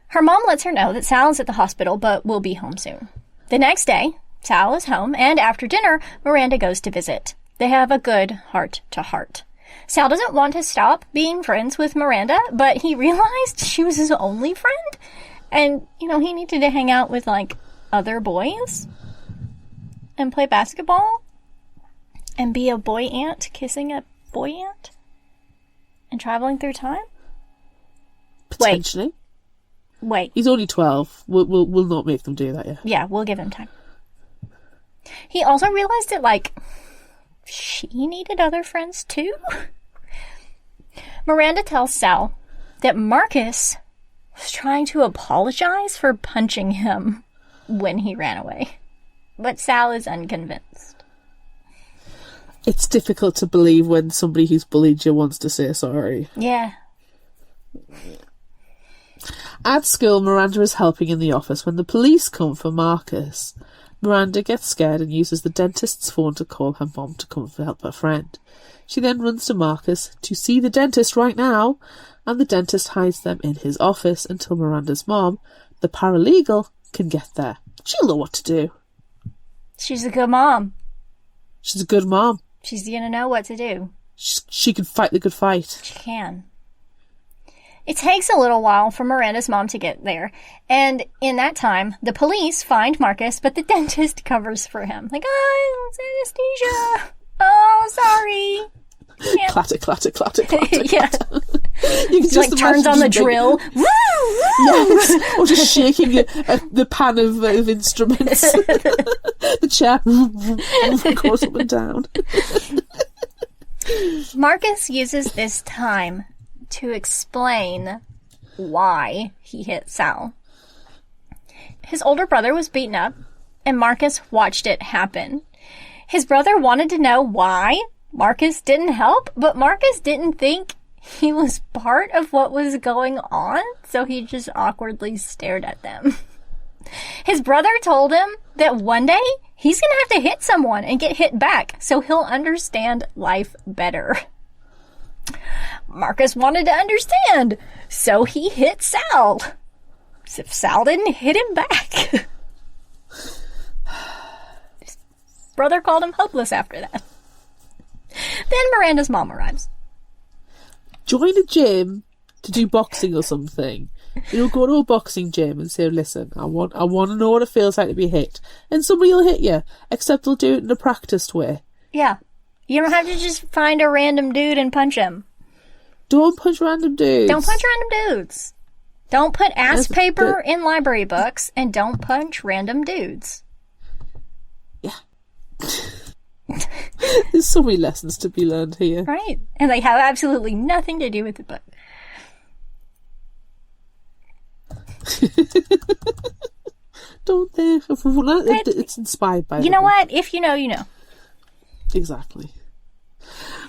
S1: Her mom lets her know that Sal is at the hospital but will be home soon. The next day, Sal is home, and after dinner, Miranda goes to visit. They have a good heart-to-heart. Sal doesn't want to stop being friends with Miranda, but he realized she was his only friend. And, he needed to hang out with, other boys and play basketball and be a boy ant kissing a boy ant and traveling through time.
S2: Potentially.
S1: Wait.
S2: He's only 12. We'll not make them do that, yeah.
S1: Yeah, we'll give him time. He also realized that, she needed other friends too. Miranda tells Sal that Marcus was trying to apologize for punching him when he ran away. But Sal is unconvinced.
S2: It's difficult to believe when somebody who's bullied you wants to say sorry.
S1: Yeah.
S2: At school, Miranda is helping in the office when the police come for Marcus. Miranda gets scared and uses the dentist's phone to call her mom to come to help her friend. She then runs to Marcus to see the dentist right now, and the dentist hides them in his office until Miranda's mom, the paralegal, can get there. She'll know what to do.
S1: She's a good mom.
S2: She's a good mom.
S1: She's gonna know what to do.
S2: She can fight the good fight.
S1: She can. It takes a little while for Miranda's mom to get there, and in that time, the police find Marcus, but the dentist covers for him. Oh, it's anesthesia. Oh, sorry. Can't...
S2: Clatter, clatter, clatter, clatter,
S1: yeah.
S2: clatter. You can just
S1: turns on the drill. Woo, woo!
S2: Yes, or just shaking the pan of instruments. The chair goes up and down.
S1: Marcus uses this time to explain why he hit Sal. His older brother was beaten up, and Marcus watched it happen. His brother wanted to know why Marcus didn't help, but Marcus didn't think he was part of what was going on, so he just awkwardly stared at them. His brother told him that one day he's going to have to hit someone and get hit back so he'll understand life better. Marcus wanted to understand, so he hit Sal. If Sal didn't hit him back. His brother called him hopeless after that. Then Miranda's mom arrives.
S2: Join a gym to do boxing or something. Go to a boxing gym and say, listen, I want to know what it feels like to be hit. And somebody will hit you, except they'll do it in a practiced way.
S1: Yeah. You don't have to just find a random dude and punch him.
S2: Don't punch random dudes.
S1: Don't punch random dudes. Don't put ass paper in library books, and don't punch random dudes.
S2: Yeah. There's so many lessons to be learned here.
S1: Right. And they have absolutely nothing to do with the book.
S2: Don't they? It's inspired by
S1: You know what? If you know, you know.
S2: Exactly.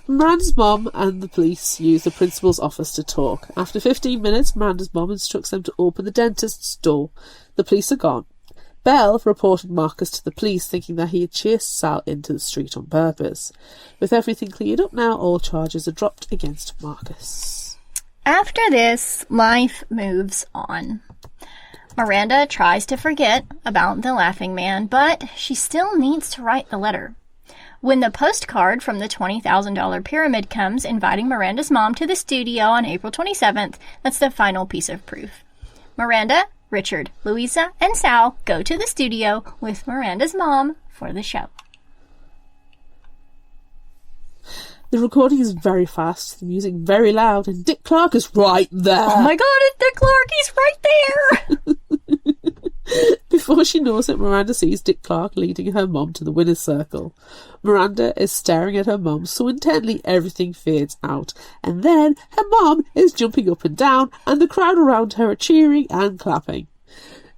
S2: Miranda's mom and the police use the principal's office to talk. After 15 minutes, Miranda's mom instructs them to open the dentist's door. The police are gone. Belle reported Marcus to the police, thinking that he had chased Sal into the street on purpose. With everything cleared up now, all charges are dropped against Marcus.
S1: After this, life moves on. Miranda tries to forget about the Laughing Man, but she still needs to write the letter. When the postcard from the $20,000 pyramid comes inviting Miranda's mom to the studio on April 27th, that's the final piece of proof. Miranda, Richard, Louisa, and Sal go to the studio with Miranda's mom for the show.
S2: The recording is very fast, the music very loud, and Dick Clark is right there.
S1: Oh my god, it's Dick Clark! He's right there!
S2: Before she knows it, Miranda sees Dick Clark leading her mom to the winner's circle. Miranda is staring at her mom so intently everything fades out. And then her mom is jumping up and down, and the crowd around her are cheering and clapping.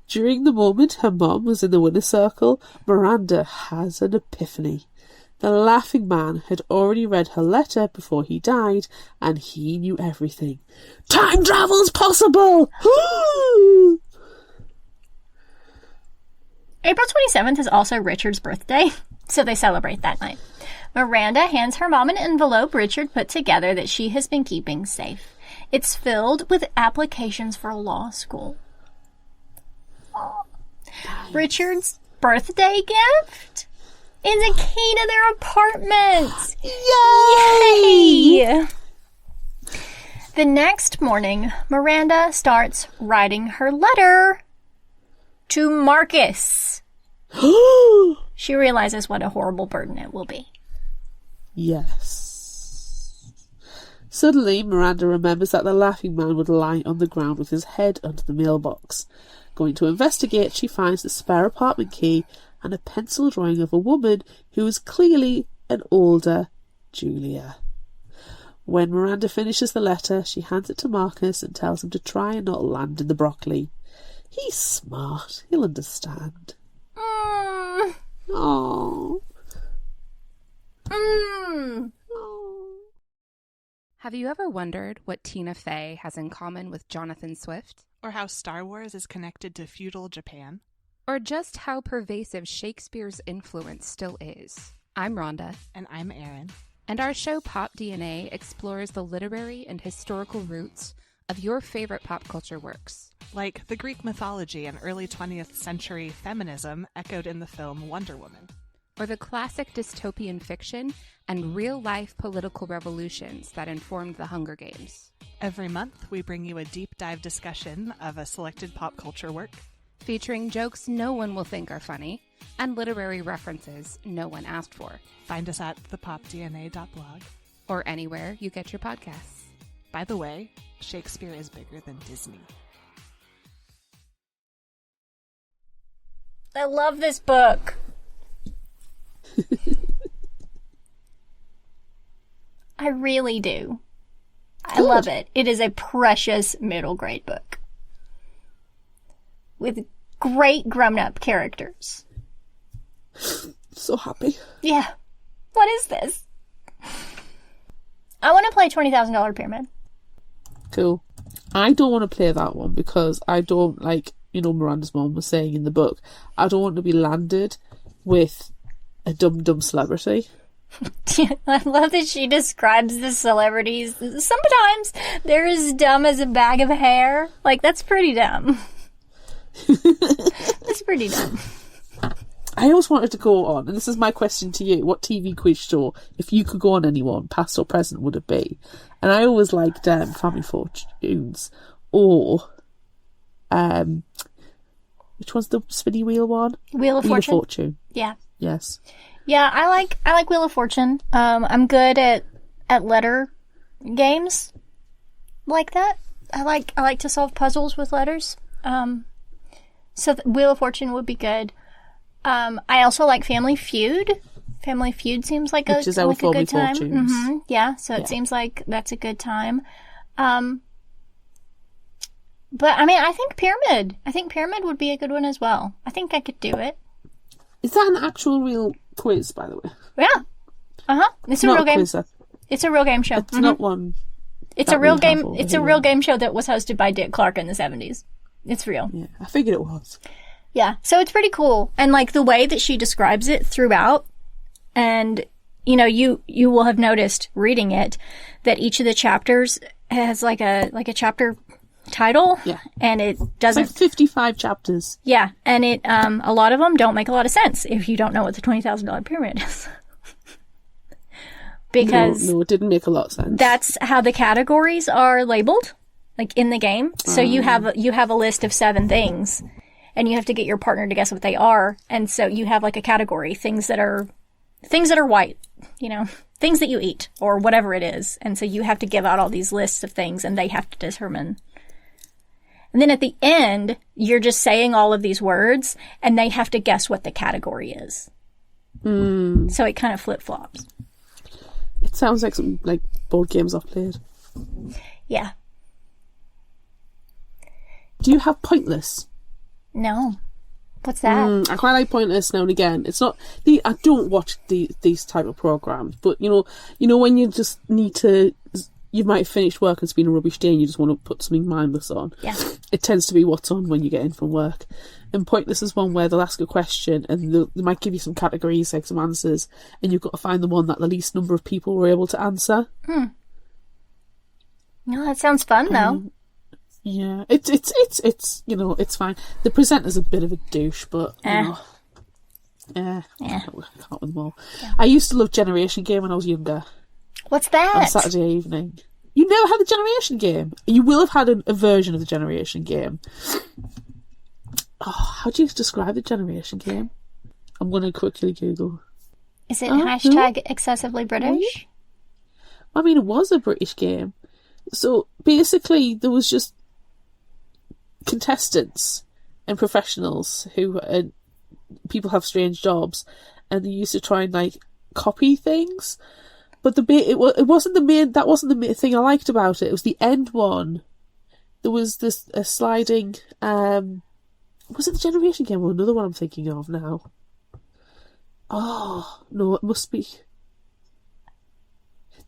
S2: During the moment her mom was in the winner's circle, Miranda has an epiphany. The Laughing Man had already read her letter before he died, and he knew everything. Time travel's possible!
S1: April 27th is also Richard's birthday, so they celebrate that night. Miranda hands her mom an envelope Richard put together that she has been keeping safe. It's filled with applications for law school. Aww. Richard's birthday gift is a key to their apartment. Yay! The next morning, Miranda starts writing her letter to Marcus. She realizes what a horrible burden it will be.
S2: Yes. Suddenly, Miranda remembers that the Laughing Man would lie on the ground with his head under the mailbox. Going to investigate, she finds the spare apartment key and a pencil drawing of a woman who is clearly an older Julia. When Miranda finishes the letter, she hands it to Marcus and tells him to try and not land in the broccoli. He's smart. He'll understand. Oh.
S3: Have you ever wondered what Tina Fey has in common with Jonathan Swift?
S4: Or how Star Wars is connected to feudal Japan?
S3: Or just how pervasive Shakespeare's influence still is? I'm Rhonda.
S4: And I'm Erin.
S3: And our show Pop DNA explores the literary and historical roots of your favorite pop culture works.
S4: Like the Greek mythology and early 20th century feminism echoed in the film Wonder Woman.
S3: Or the classic dystopian fiction and real-life political revolutions that informed the Hunger Games.
S4: Every month, we bring you a deep dive discussion of a selected pop culture work,
S3: featuring jokes no one will think are funny and literary references no one asked for.
S4: Find us at thepopdna.blog.
S3: Or anywhere you get your podcasts.
S4: By the way, Shakespeare is bigger than Disney.
S1: I love this book. I really do. I love it. It is a precious middle grade book. With great grown-up characters.
S2: So happy.
S1: Yeah. What is this? I want to play $20,000 Pyramid.
S2: Cool. I don't want to play that one because I don't like, Miranda's mom was saying in the book, I don't want to be landed with a dumb celebrity.
S1: I love that she describes the celebrities. Sometimes they're as dumb as a bag of hair. Like, that's pretty dumb. That's pretty dumb.
S2: I always wanted to go on, and this is my question to you, what TV quiz show, if you could go on anyone, past or present, would it be? And I always liked Family Fortunes, or which one's the spinny wheel one?
S1: Wheel of Fortune. Yeah.
S2: Yes.
S1: Yeah, I like Wheel of Fortune. I'm good at letter games like that. I like to solve puzzles with letters. So Wheel of Fortune would be good. I also like Family Feud. Family Feud seems like a good time. Mm-hmm. Yeah, so it seems like that's a good time. But I mean, I think Pyramid. I think Pyramid would be a good one as well. I think I could do it.
S2: Is that an actual real quiz, by the way?
S1: Yeah. It's a real game. It's a real game show.
S2: It's not one.
S1: It's a real game. It's a real game show that was hosted by Dick Clark in the 70s. It's real.
S2: Yeah, I figured it was.
S1: Yeah, so it's pretty cool. And like the way that she describes it throughout, and you will have noticed reading it that each of the chapters has like a chapter title.
S2: Yeah.
S1: And it doesn't...
S2: It's like 55 chapters.
S1: Yeah, and it a lot of them don't make a lot of sense if you don't know what the $20,000 pyramid is. Because...
S2: No, it didn't make a lot of sense.
S1: That's how the categories are labeled, like in the game. So you have a list of 7 things, and you have to get your partner to guess what they are. And so you have like a category, things that are white, things that you eat or whatever it is. And so you have to give out all these lists of things, and they have to determine. And then at the end, you're just saying all of these words, and they have to guess what the category is. So it kind of flip-flops.
S2: It sounds like some board games I've played.
S1: Yeah.
S2: Do you have Pointless?
S1: No. What's that?
S2: I quite like Pointless now and again. It's not I don't watch these type of programs, but when you just need to, you might have finished work and it's been a rubbish day and you just want to put something mindless on.
S1: Yeah.
S2: It tends to be what's on when you get in from work. And Pointless is one where they'll ask a question and they might give you some categories, like some answers, and you've got to find the one that the least number of people were able to answer.
S1: No, that sounds fun though.
S2: Yeah, it's it's fine. The presenter's a bit of a douche, but I can't with them all. Yeah. I used to love Generation Game when I was younger.
S1: What's that?
S2: On Saturday evening. You never had the Generation Game? You will have had a version of the Generation Game. Oh, how do you describe the Generation Game? I'm going to quickly Google.
S1: Is it hashtag excessively British?
S2: I mean, it was a British game. So basically, there was just contestants and professionals who people have strange jobs, and they used to try and copy things. But it wasn't the main. That wasn't the main thing I liked about it. It was the end one. There was this sliding. Was it the Generation Game or another one I'm thinking of now? Oh no, it must be.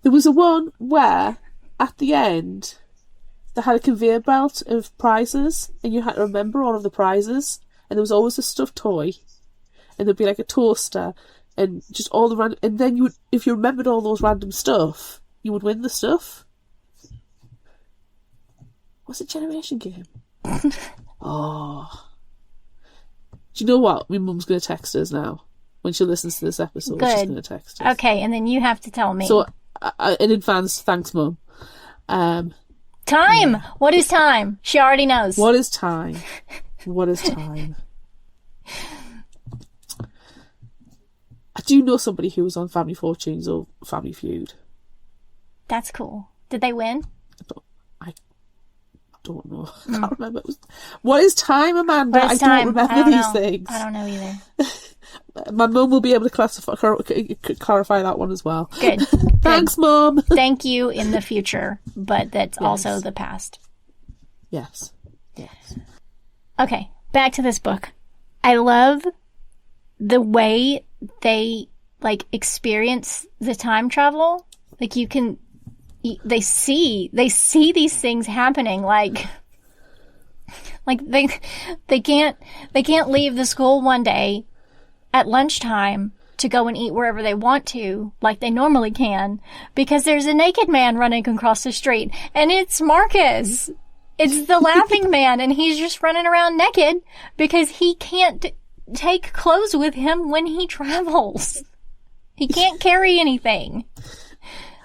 S2: There was a one where at the end they had a conveyor belt of prizes, and you had to remember all of the prizes. And there was always a stuffed toy, and there'd be like a toaster. And just all the random, and then if you remembered all those random stuff, you would win the stuff. What's a Generation Game? Oh, do you know what? My mum's going to text us now when she listens to this episode.
S1: Good.
S2: She's going to text us.
S1: Okay, and then you have to tell me.
S2: So, in advance, thanks, Mum.
S1: Time. Yeah. What is time? She already knows.
S2: What is time? What is time? I do know somebody who was on Family Fortunes or Family Feud.
S1: That's cool. Did they win?
S2: I don't know. I can't remember. What is time, Amanda?
S1: What is
S2: I
S1: time?
S2: don't remember these things.
S1: I don't know either.
S2: My mum will be able to clarify that one as well.
S1: Good.
S2: Thanks, Mum.
S1: Thank you in the future, but that's also the past.
S2: Yes.
S1: Okay, back to this book. I love the way they experience the time travel. You can they see these things happening, like they can't leave the school one day at lunchtime to go and eat wherever they want to, like they normally can, because there's a naked man running across the street, and it's Marcus. It's the laughing man, and he's just running around naked because he can't take clothes with him when he travels. He can't carry anything.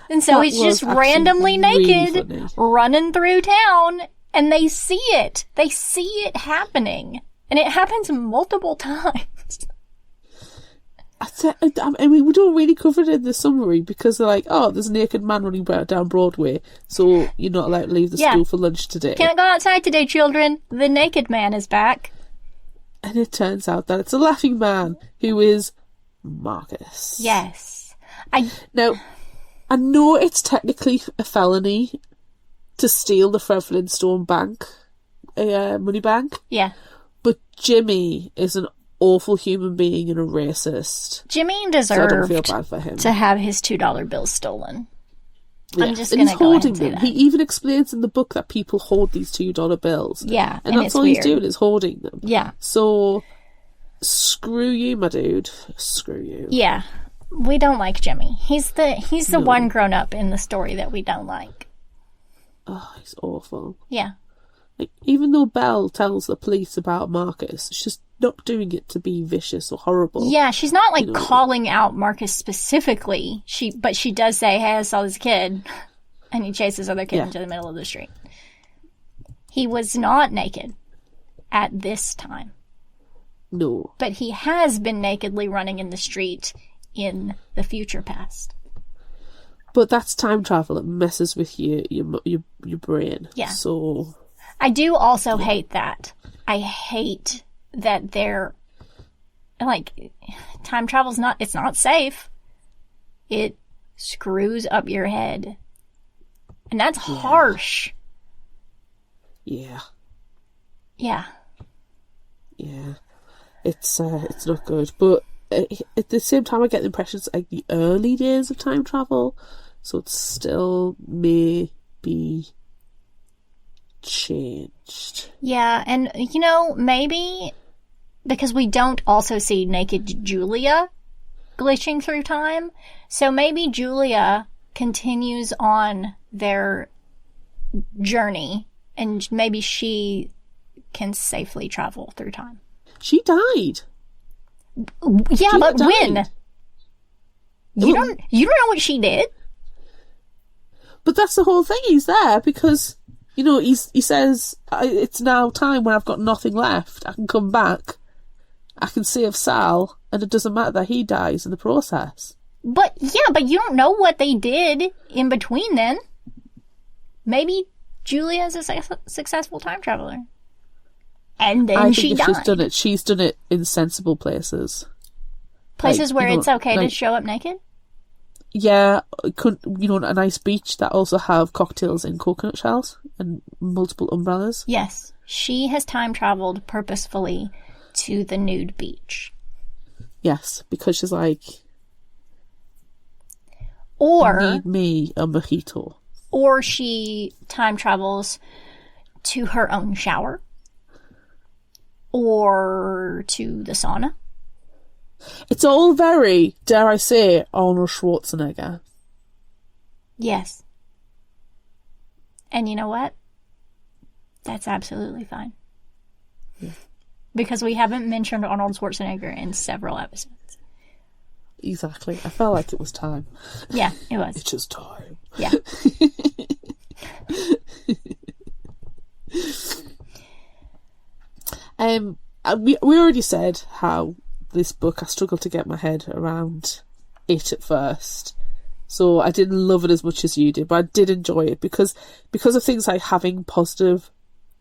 S1: And so he's just randomly naked, really running through town, and they see it. They see it happening. And it happens multiple times.
S2: I mean, we don't really cover it in the summary because they're like, oh, there's a naked man running down Broadway, so you're not allowed to leave the school for lunch today.
S1: Can't go outside today, children. The naked man is back.
S2: And it turns out that it's a laughing man who is Marcus.
S1: Yes.
S2: Now, I know it's technically a felony to steal the Fred Flintstone bank, money bank.
S1: Yeah.
S2: But Jimmy is an awful human being and a racist.
S1: Jimmy deserved
S2: so I don't feel bad for him.
S1: To have his $2 bills stolen.
S2: Yeah.
S1: I'm just going to go into them.
S2: He even explains in the book that people hoard these $2 bills.
S1: Yeah,
S2: and that's all he's doing is hoarding them.
S1: Yeah.
S2: So, screw you, my dude. Screw you.
S1: Yeah. We don't like Jimmy. He's the one grown up in the story that we don't like.
S2: Oh, he's awful.
S1: Yeah.
S2: Like, even though Belle tells the police about Marcus, she's not doing it to be vicious or horrible.
S1: Yeah, she's not like calling out Marcus specifically. But she does say, "Hey, I saw this kid," and he chases other kid into the middle of the street. He was not naked at this time.
S2: No,
S1: but he has been nakedly running in the street in the future past.
S2: But that's time travel. It messes with your brain.
S1: Yeah.
S2: So
S1: I do also hate that. I hate that they're like, time travel's it's not safe. It screws up your head. And that's harsh.
S2: Yeah.
S1: Yeah.
S2: Yeah. It's not good. But at the same time, I get the impression it's like the early days of time travel. So it still may be changed.
S1: Yeah, and maybe because we don't also see naked Julia glitching through time, so maybe Julia continues on their journey and maybe she can safely travel through time.
S2: She died.
S1: Yeah, but when? You don't know what she did?
S2: But that's the whole thing. He's there because he says, it's now time when I've got nothing left. I can come back. I can save Sal, and it doesn't matter that he dies in the process.
S1: But you don't know what they did in between then. Maybe Julia is a successful time traveler. And then she died.
S2: She's done it in sensible places.
S1: Places where it's okay to show up naked?
S2: Yeah, a nice beach that also have cocktails in coconut shells and multiple umbrellas.
S1: Yes, she has time traveled purposefully to the nude beach.
S2: Yes, because she's like,
S1: or
S2: need me a mojito.
S1: Or she time travels to her own shower, or to the sauna.
S2: It's all very, dare I say, Arnold Schwarzenegger.
S1: Yes. And you know what? That's absolutely fine. Yeah. Because we haven't mentioned Arnold Schwarzenegger in several episodes.
S2: Exactly. I felt like it was time.
S1: Yeah, it was.
S2: It's just time.
S1: Yeah.
S2: We already said how this book, I struggled to get my head around it at first. So I didn't love it as much as you did, but I did enjoy it because of things like having positive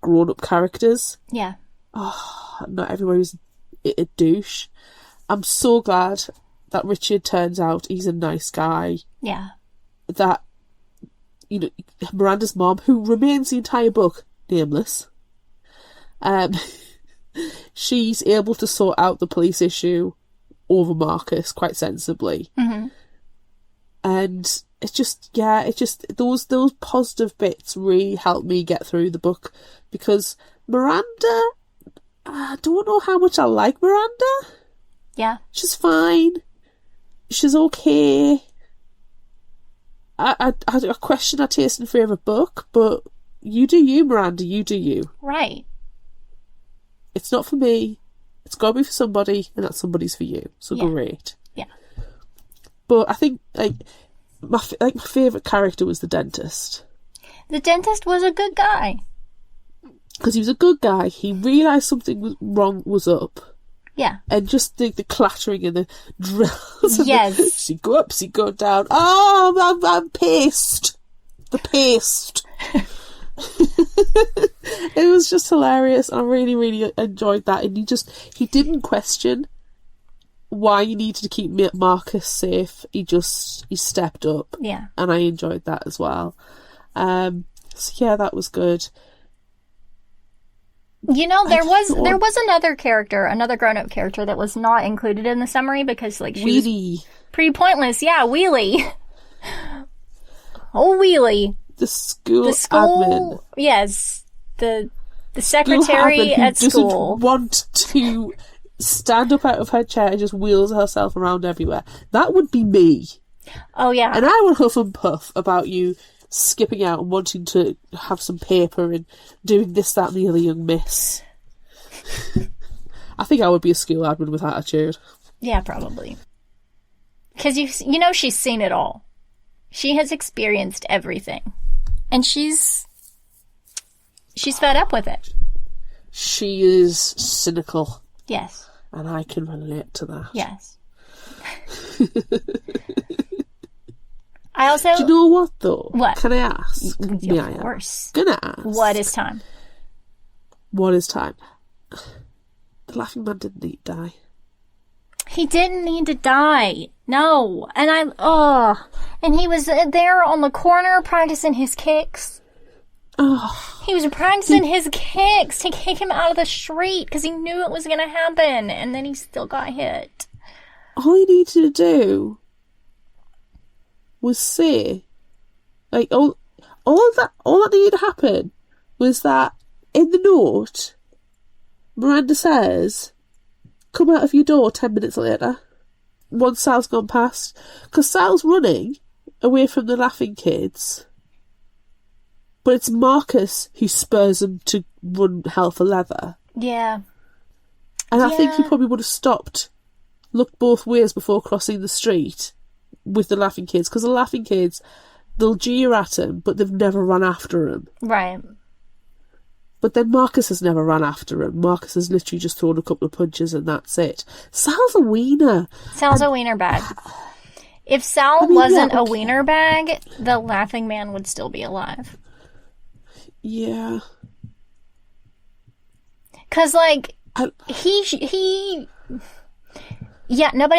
S2: grown-up characters.
S1: Yeah.
S2: Oh, not everyone was a douche. I'm so glad that Richard turns out he's a nice guy.
S1: Yeah.
S2: That, Miranda's mom, who remains the entire book nameless, she's able to sort out the police issue over Marcus quite sensibly.
S1: Mm-hmm.
S2: And it's just, those positive bits really helped me get through the book, because Miranda, I don't know how much I like Miranda.
S1: Yeah.
S2: She's fine. She's okay. I question her taste in favourite book, but you do you, Miranda, you do you.
S1: Right.
S2: It's not for me. It's got to be for somebody, and that somebody's for you. So great.
S1: Yeah.
S2: But I think, my favourite character was the dentist.
S1: The dentist was a good guy.
S2: Because he was a good guy. He realised something was wrong was up.
S1: Yeah.
S2: And just the clattering and the drills.
S1: Yes.
S2: She go up, she go down. Oh, I'm paste. The paste. It was just hilarious. I really, really enjoyed that. And he didn't question why you needed to keep Marcus safe. He stepped up.
S1: Yeah.
S2: And I enjoyed that as well. So yeah, that was good.
S1: You know, there was another character, another grown-up character that was not included in the summary because, she
S2: Wheelie.
S1: was pretty pointless. Yeah, Wheelie. Oh, Wheelie.
S2: The school admin.
S1: Yes. The secretary at school.
S2: Doesn't want to stand up out of her chair and just wheels herself around everywhere. That would be me.
S1: Oh, yeah.
S2: And I would huff and puff about you skipping out and wanting to have some paper and doing this, that and the other, young miss. I think I would be a school admin with attitude.
S1: Yeah, probably. Because you know she's seen it all. She has experienced everything. And she's fed up with it.
S2: She is cynical.
S1: Yes.
S2: And I can relate to that.
S1: Yes. I also...
S2: Do you know what, though?
S1: What?
S2: Can I ask?
S1: Of course.
S2: Gonna ask.
S1: What is time?
S2: What is time? The Laughing Man didn't need to die.
S1: He didn't need to die. No. And and he was there on the corner practicing his kicks.
S2: Oh.
S1: He was practicing his kicks to kick him out of the street because he knew it was going to happen. And then he still got hit.
S2: All he needed to do was say, all that needed to happen was that in the note, Miranda says, "Come out of your door 10 minutes later," once Sal's gone past. Because Sal's running away from the laughing kids, but it's Marcus who spurs him to run hell for leather.
S1: Yeah.
S2: And I think he probably would have stopped, looked both ways before crossing the street with the laughing kids, because the laughing kids, they'll jeer at him, but they've never run after him.
S1: Right.
S2: But then Marcus has never run after him. Marcus has literally just thrown a couple of punches and that's it. Sal's a wiener.
S1: Sal's a wiener bag. If Sal wasn't a wiener bag, the Laughing Man would still be alive.
S2: Yeah.
S1: Because, nobody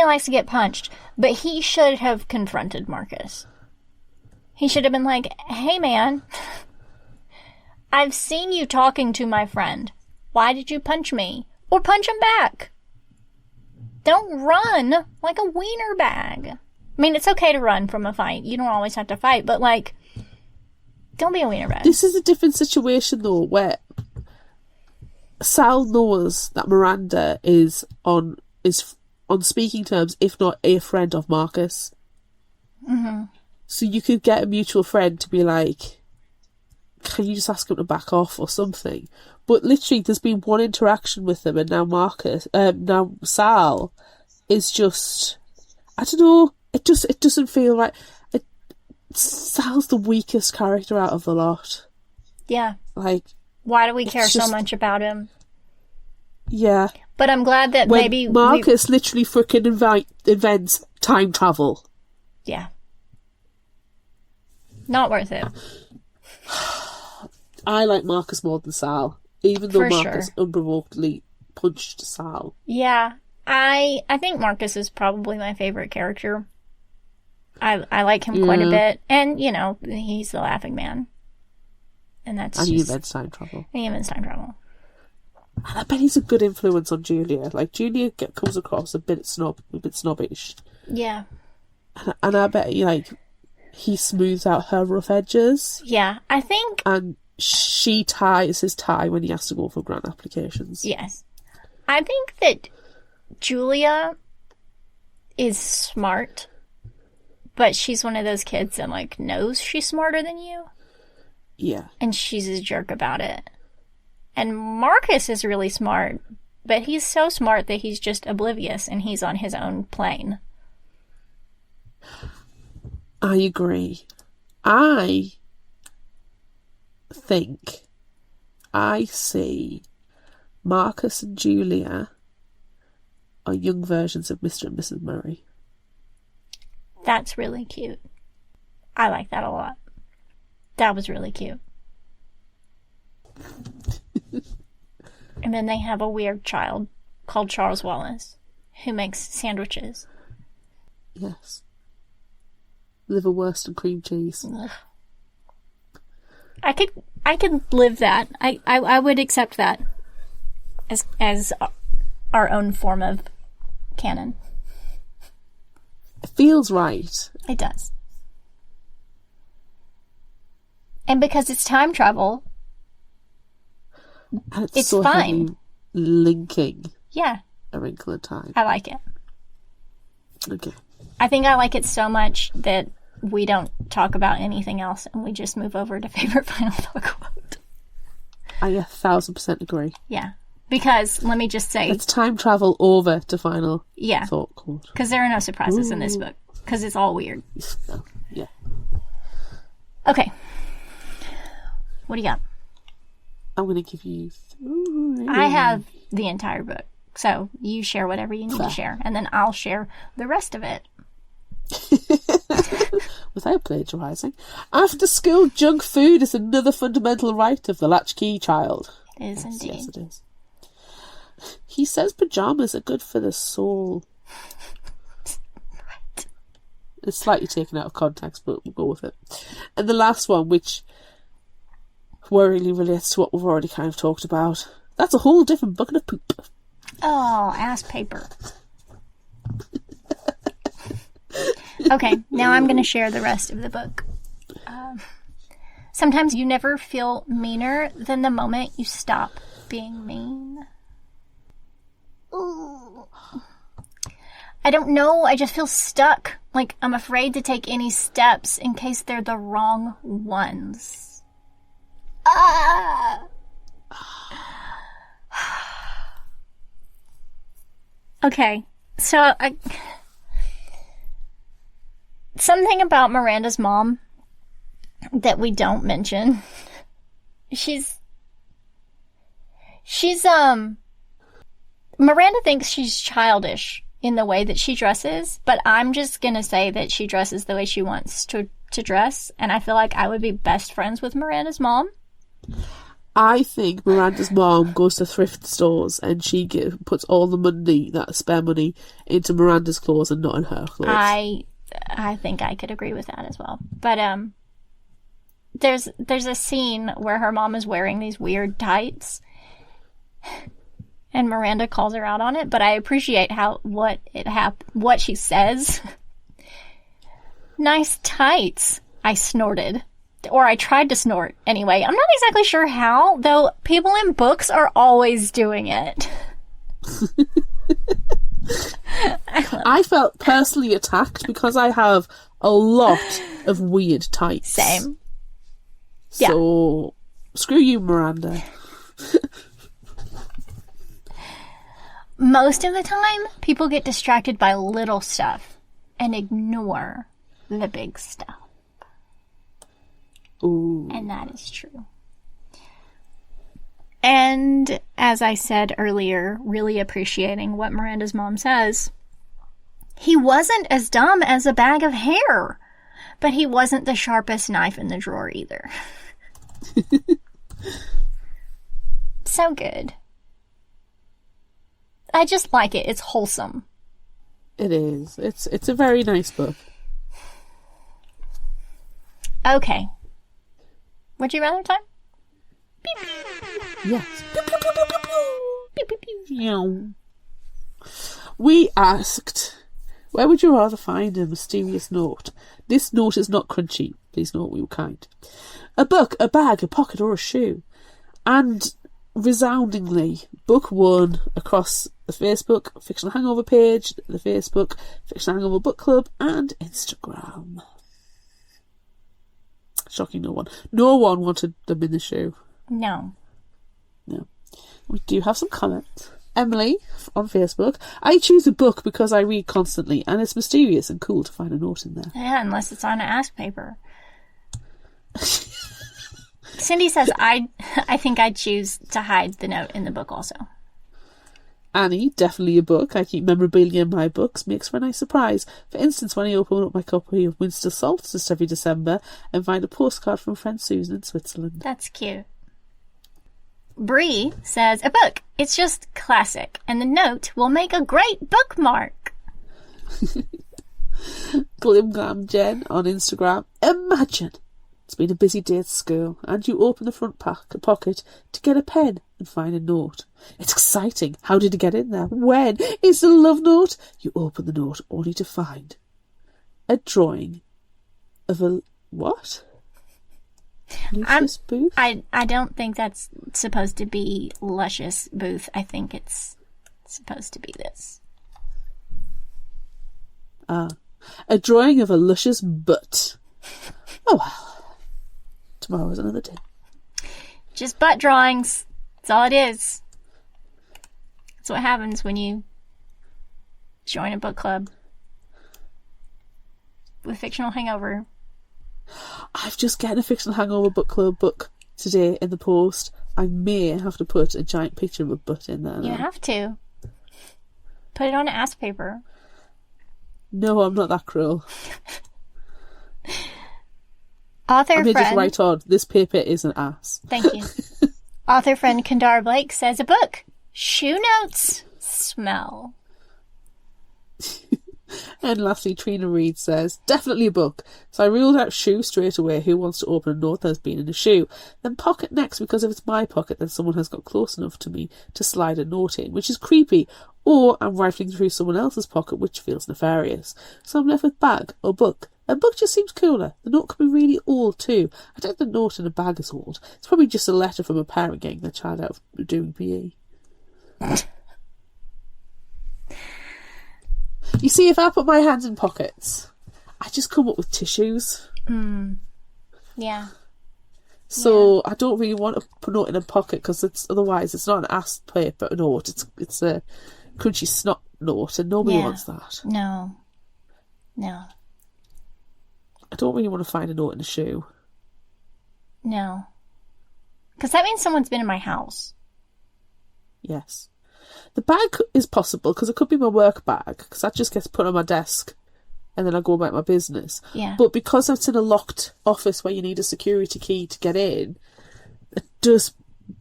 S1: likes to get punched, but he should have confronted Marcus. He should have been like, "Hey, man, I've seen you talking to my friend. Why did you punch me?" Or punch him back. Don't run like a wiener bag. I mean, it's okay to run from a fight. You don't always have to fight, but, don't be a wiener bag.
S2: This is a different situation, though, where Sal knows that Miranda is on speaking terms, if not a friend of Marcus.
S1: Mm-hmm.
S2: So you could get a mutual friend to be like, "Can you just ask him to back off or something?" But literally, there's been one interaction with them, and now Sal is just, I don't know. It doesn't feel right. Sal's the weakest character out of the lot.
S1: Yeah. Why do we care so much about him?
S2: Yeah.
S1: But I'm glad that
S2: when
S1: maybe
S2: Marcus literally freaking invents time travel.
S1: Yeah. Not worth it.
S2: I like Marcus more than Sal, even though
S1: For
S2: Marcus unprovokedly punched Sal.
S1: Yeah. I think Marcus is probably my favorite character. I like him quite a bit. And, he's the Laughing Man. And that's
S2: he invents time travel.
S1: And he invents time travel.
S2: And I bet he's a good influence on Julia. Julia comes across a bit snobbish.
S1: Yeah.
S2: And I bet he smooths out her rough edges.
S1: Yeah, I think...
S2: And she ties his tie when he has to go for grant applications.
S1: Yes. I think that Julia is smart, but she's one of those kids that, like, knows she's smarter than you.
S2: Yeah.
S1: And she's a jerk about it. And Marcus is really smart, but he's so smart that he's just oblivious and he's on his own plane.
S2: I agree. I think I see Marcus and Julia are young versions of Mr. and Mrs. Murray.
S1: That's really cute. I like that a lot. That was really cute. And then they have a weird child called Charles Wallace who makes sandwiches.
S2: Yes. Liverwurst and cream cheese.
S1: Ugh. I could live that. I would accept that as our own form of canon.
S2: It feels right.
S1: It does. And because it's time travel,
S2: and
S1: it's
S2: so
S1: fine.
S2: Heavy linking
S1: Yeah.
S2: A Wrinkle in Time.
S1: I like it.
S2: Okay.
S1: I think I like it so much that we don't talk about anything else and we just move over to favorite final thought quote.
S2: I 1,000% agree.
S1: Yeah. Because, let me just say...
S2: Let's time travel over to final thought quote.
S1: Because there are no surprises in this book. Because it's all weird.
S2: Yeah.
S1: Okay. What do you got?
S2: I'm going to give you 3.
S1: I have the entire book. So you share whatever you need to share. And then I'll share the rest of it.
S2: Without plagiarising. After school junk food is another fundamental right of the latchkey child.
S1: It is indeed.
S2: Yes, it is. He says pyjamas are good for the soul.
S1: Right.
S2: It's slightly taken out of context, but we'll go with it. And the last one, which worryingly relates to what we've already kind of talked about. That's a whole different bucket of poop.
S1: Oh, ass paper. Okay, now I'm going to share the rest of the book. Sometimes you never feel meaner than the moment you stop being mean. Ooh. I don't know, I just feel stuck. Like I'm afraid to take any steps in case they're the wrong ones. Ah! Okay, so something about Miranda's mom that we don't mention. She's Miranda thinks she's childish in the way that she dresses, but I'm just gonna say that she dresses the way she wants to dress, and I feel like I would be best friends with Miranda's mom.
S2: I think Miranda's mom goes to thrift stores and she puts all the money, that spare money, into Miranda's clothes and not in her clothes.
S1: I think I could agree with that as well. But there's a scene where her mom is wearing these weird tights, and Miranda calls her out on it. But I appreciate what she says. Nice tights, I snorted. Or I tried to snort anyway. I'm not exactly sure how, though people in books are always doing it.
S2: I felt personally attacked because I have a lot of weird tights.
S1: Same.
S2: So, screw you, Miranda.
S1: Most of the time, people get distracted by little stuff and ignore the big stuff.
S2: Ooh.
S1: And that is true. And as I said earlier, really appreciating what Miranda's mom says, he wasn't as dumb as a bag of hair, but he wasn't the sharpest knife in the drawer either. So good. I just like it. It's wholesome.
S2: It is. It's a very nice book.
S1: Okay. Would you rather time? Beep.
S2: Yes. Pew, pew, pew, pew, pew, pew.
S1: Pew, pew, pew.
S2: Meow. We asked Where would you rather find a mysterious note? This note is not crunchy. Please note we were kind. A book, a bag, a pocket, or a shoe. And resoundingly, book 1 across the Facebook Fictional Hangover page, the Facebook Fictional Hangover Book Club, and Instagram. Shocking, no one. No one wanted them in the shoe.
S1: No.
S2: No. We do have some comments. Emily on Facebook. I choose a book because I read constantly, and it's mysterious and cool to find a note in there.
S1: Yeah, unless it's on an ask paper. Cindy says, I think I'd choose to hide the note in the book also.
S2: Annie, definitely a book. I keep memorabilia in my books. Makes for a nice surprise. For instance, when I open up my copy of Winter Solstice every December and find a postcard from friend Susan in Switzerland.
S1: That's cute. Bree says, a book. It's just classic, and the note will make a great bookmark.
S2: Glimglam Jen on Instagram. Imagine it's been a busy day at school and you open the front pocket to get a pen and find a note. It's exciting. How did it get in there? When? It's a love note. You open the note only to find a drawing of a... what? Lucius Booth?
S1: I don't think that's supposed to be Luscious Booth. I think it's supposed to be this.
S2: A drawing of a luscious butt. Oh well. Tomorrow is another day.
S1: Just butt drawings. That's all it is. That's what happens when you join a book club with Fictional Hangover.
S2: I've just gotten a Fictional Hangover book club book today in the post. I may have to put a giant picture of a butt in there.
S1: You have to. Put it on an ass paper.
S2: No, I'm not that cruel.
S1: Author
S2: I may
S1: friend...
S2: just write on, this paper is an ass.
S1: Thank you. Author friend Kandar Blake says, a book. Shoe notes smell.
S2: And lastly, Trina Reed says, definitely a book. So I ruled out shoe straight away. Who wants to open a note that's been in a shoe? Then pocket next, because if it's my pocket, then someone has got close enough to me to slide a note in, which is creepy. Or I'm rifling through someone else's pocket, which feels nefarious. So I'm left with bag or book. A book just seems cooler. The note could be really old too. I don't think the note in a bag is old. It's probably just a letter from a parent getting their child out of doing PE. You see, if I put my hands in pockets, I just come up with tissues.
S1: Yeah.
S2: So I don't really want to put a note in a pocket because otherwise it's not an ass paper note. It's a crunchy snot note, and nobody wants that.
S1: No.
S2: I don't really want to find a note in a shoe.
S1: No. Because that means someone's been in my house.
S2: Yes. The bag is possible because it could be my work bag because that just gets put on my desk and then I go about my business.
S1: Yeah.
S2: But because it's in a locked office where you need a security key to get in, it does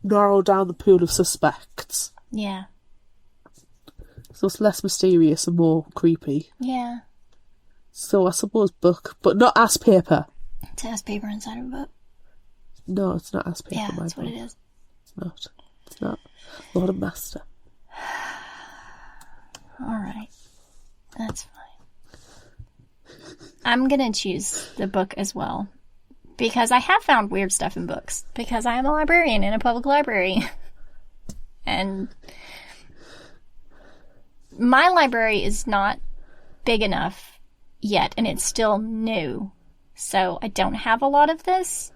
S2: narrow down the pool of suspects.
S1: Yeah.
S2: So it's less mysterious and more creepy.
S1: Yeah.
S2: So I suppose book, but not ass paper.
S1: It's ass paper inside of a book.
S2: No, it's not ass paper.
S1: Yeah,
S2: my
S1: that's what
S2: book.
S1: it is.
S2: It's not. It's not. Lord and Master.
S1: Alright. That's fine. I'm gonna choose the book as well. Because I have found weird stuff in books. Because I am a librarian in a public library. And my library is not big enough yet, and it's still new. So I don't have a lot of this.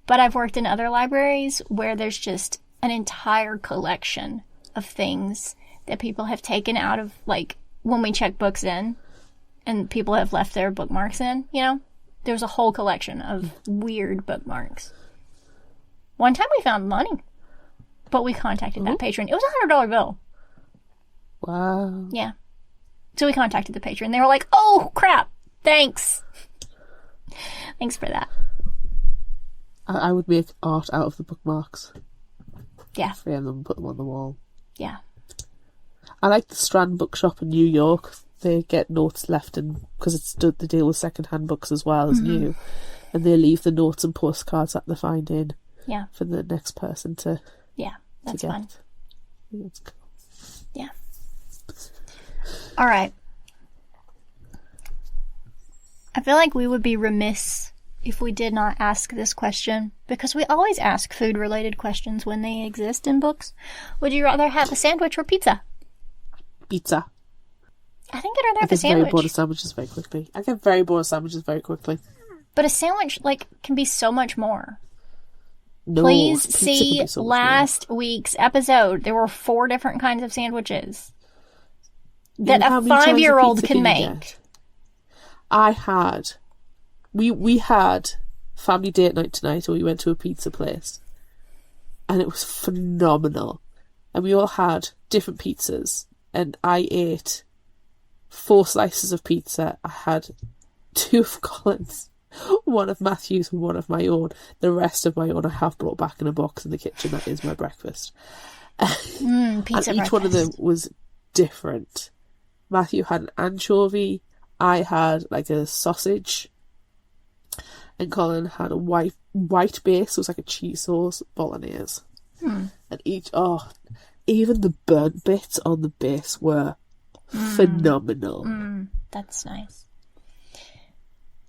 S1: But I've worked in other libraries where there's just an entire collection of things that people have taken out of, like, when we check books in and people have left their bookmarks in, you know? There's a whole collection of weird bookmarks. One time we found money, but we contacted that patron. It was a $100 bill.
S2: Wow.
S1: Yeah. So we contacted the patron. They were like, oh, crap. Thanks. Thanks for that.
S2: I would make art out of the bookmarks.
S1: Yeah.
S2: Frame them and put them on the wall.
S1: Yeah.
S2: I like the Strand Bookshop in New York. They get notes left in, because they deal with second-hand books as well as new, and they leave the notes and postcards that they find in for the next person to
S1: that's
S2: get.
S1: fun.
S2: That's cool.
S1: Yeah. All right. I feel like we would be remiss if we did not ask this question, because we always ask food-related questions when they exist in books. Would you rather have a sandwich or pizza?
S2: Pizza.
S1: I think I'd rather have a
S2: I get very
S1: sandwich.
S2: bored of sandwiches very quickly. I get very bored of sandwiches very quickly.
S1: But a sandwich, like, can be so much more.
S2: No,
S1: Please
S2: pizza
S1: see
S2: can be so much
S1: last week's episode. There were 4 different kinds of sandwiches that
S2: How
S1: a
S2: many types of
S1: 5-year-old
S2: pizza
S1: can
S2: you
S1: make.
S2: get? I had... We had family date night tonight, and we went to a pizza place. And it was phenomenal. And we all had different pizzas. And I ate 4 slices of pizza. I had 2 of Colin's, 1 of Matthew's, and 1 of my own. The rest of my own I have brought back in a box in the kitchen. That is my breakfast.
S1: Pizza
S2: And
S1: breakfast.
S2: each one of them was different. Matthew had an anchovy. I had like a sausage. And Colin had a white base. So it was like a cheese sauce bolognese. And even the burnt bits on the base were phenomenal.
S1: That's nice.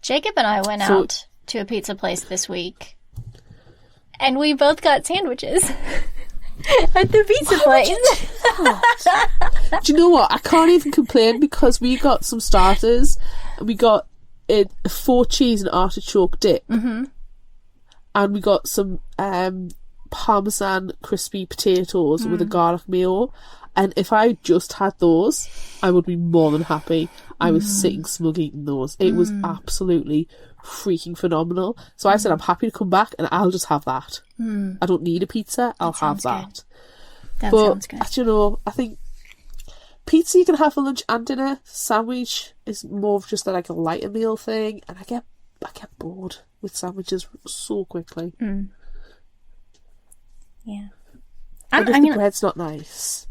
S1: Jacob and I went out to a pizza place this week, and we both got sandwiches at the pizza place.
S2: Do you know what? I can't even complain, because we got some starters. And we got a 4 cheese and artichoke dip. And we got some Parmesan crispy potatoes with a garlic mayo. And if I just had those, I would be more than happy. I was sitting smug eating those. It was absolutely freaking phenomenal. So I said, I'm happy to come back and I'll just have that. I don't need a pizza. I'll have that.
S1: That
S2: But,
S1: sounds good.
S2: you know, I think pizza you can have for lunch and dinner. Sandwich is more of just like a lighter meal thing. And I get bored with sandwiches so quickly.
S1: Yeah.
S2: And if the bread's not nice,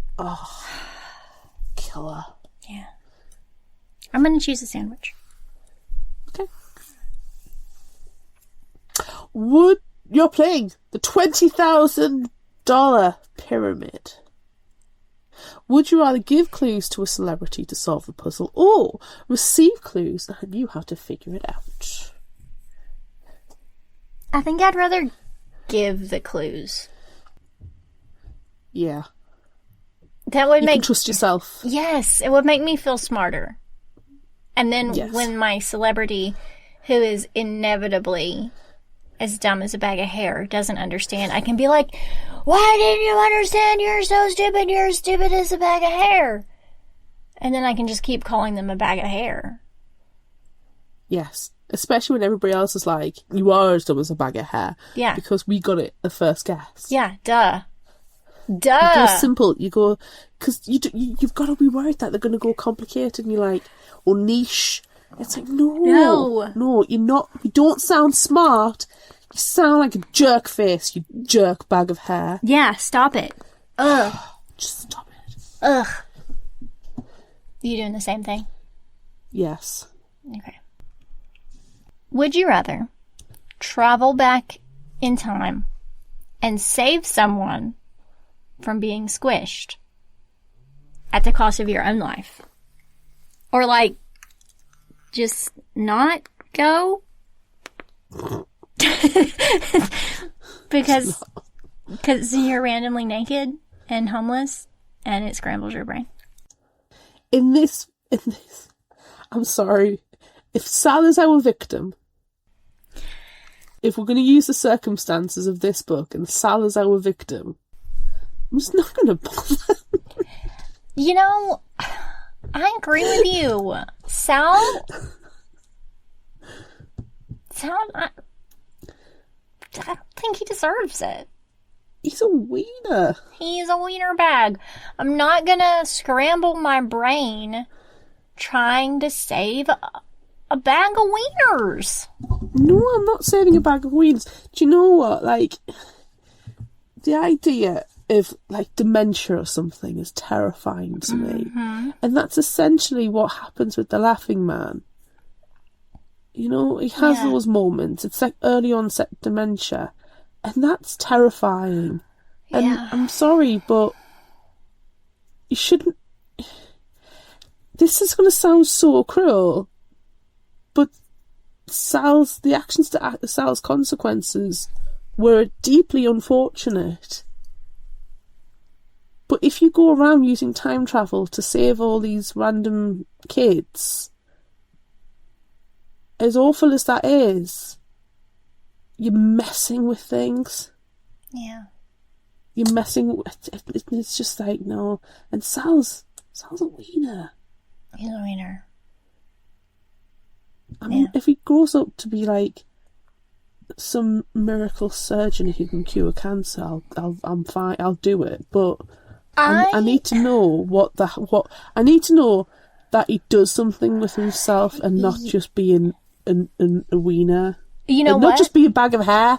S2: killer.
S1: Yeah. I'm going to choose a sandwich.
S2: Okay. You're playing the $20,000 pyramid. Would you rather give clues to a celebrity to solve the puzzle, or receive clues and you have to figure it out?
S1: I think I'd rather give the clues.
S2: Yeah.
S1: That would
S2: You
S1: make...
S2: can trust yourself.
S1: Yes, it would make me feel smarter. And then
S2: Yes.
S1: when my celebrity, who is inevitably as dumb as a bag of hair, doesn't understand, I can be like, why didn't you understand? You're so stupid. You're as stupid as a bag of hair. And then I can just keep calling them a bag of hair.
S2: Yes. Especially when everybody else is like, you are as dumb as a bag of hair.
S1: Yeah.
S2: Because we got it the first guess.
S1: Yeah, duh.
S2: You go simple. You go, because you've got to be worried that they're going to go complicated, and you're like, or niche. It's like, no, you're not. You don't sound smart. You sound like a jerk face, you jerk bag of hair.
S1: Yeah, stop it. Ugh.
S2: Just stop it.
S1: Ugh. You doing the same thing?
S2: Yes.
S1: Okay. Would you rather travel back in time and save someone from being squished at the cost of your own life? Or, like, just not go? because you're randomly naked and homeless and it scrambles your brain.
S2: In this, I'm sorry. If Sal is our victim, if we're going to use the circumstances of this book and Sal is our victim, I'm just not going to bother.
S1: You know, I agree with you. Sal, I don't think he deserves it.
S2: He's a wiener.
S1: He's a wiener bag. I'm not gonna scramble my brain trying to save a bag of wieners.
S2: No, I'm not saving a bag of wieners. Do you know what? Like, the idea of, like, dementia or something is terrifying to me. And that's essentially what happens with the Laughing Man. You know, he has those moments. It's like early onset dementia. And that's terrifying. And I'm sorry, but you shouldn't... This is going to sound so cruel, but the actions to Sal's consequences were deeply unfortunate. But if you go around using time travel to save all these random kids, as awful as that is, you're messing with things.
S1: Yeah.
S2: You're messing with it. It's just like, no. And Sal's a wiener.
S1: He's a wiener.
S2: I mean, if he grows up to be like some miracle surgeon who can cure cancer, I'm fine. I'll do it. But I need to know I need to know that he does something with himself and not just being a wiener.
S1: You know
S2: and
S1: what?
S2: Not just be a bag of hair.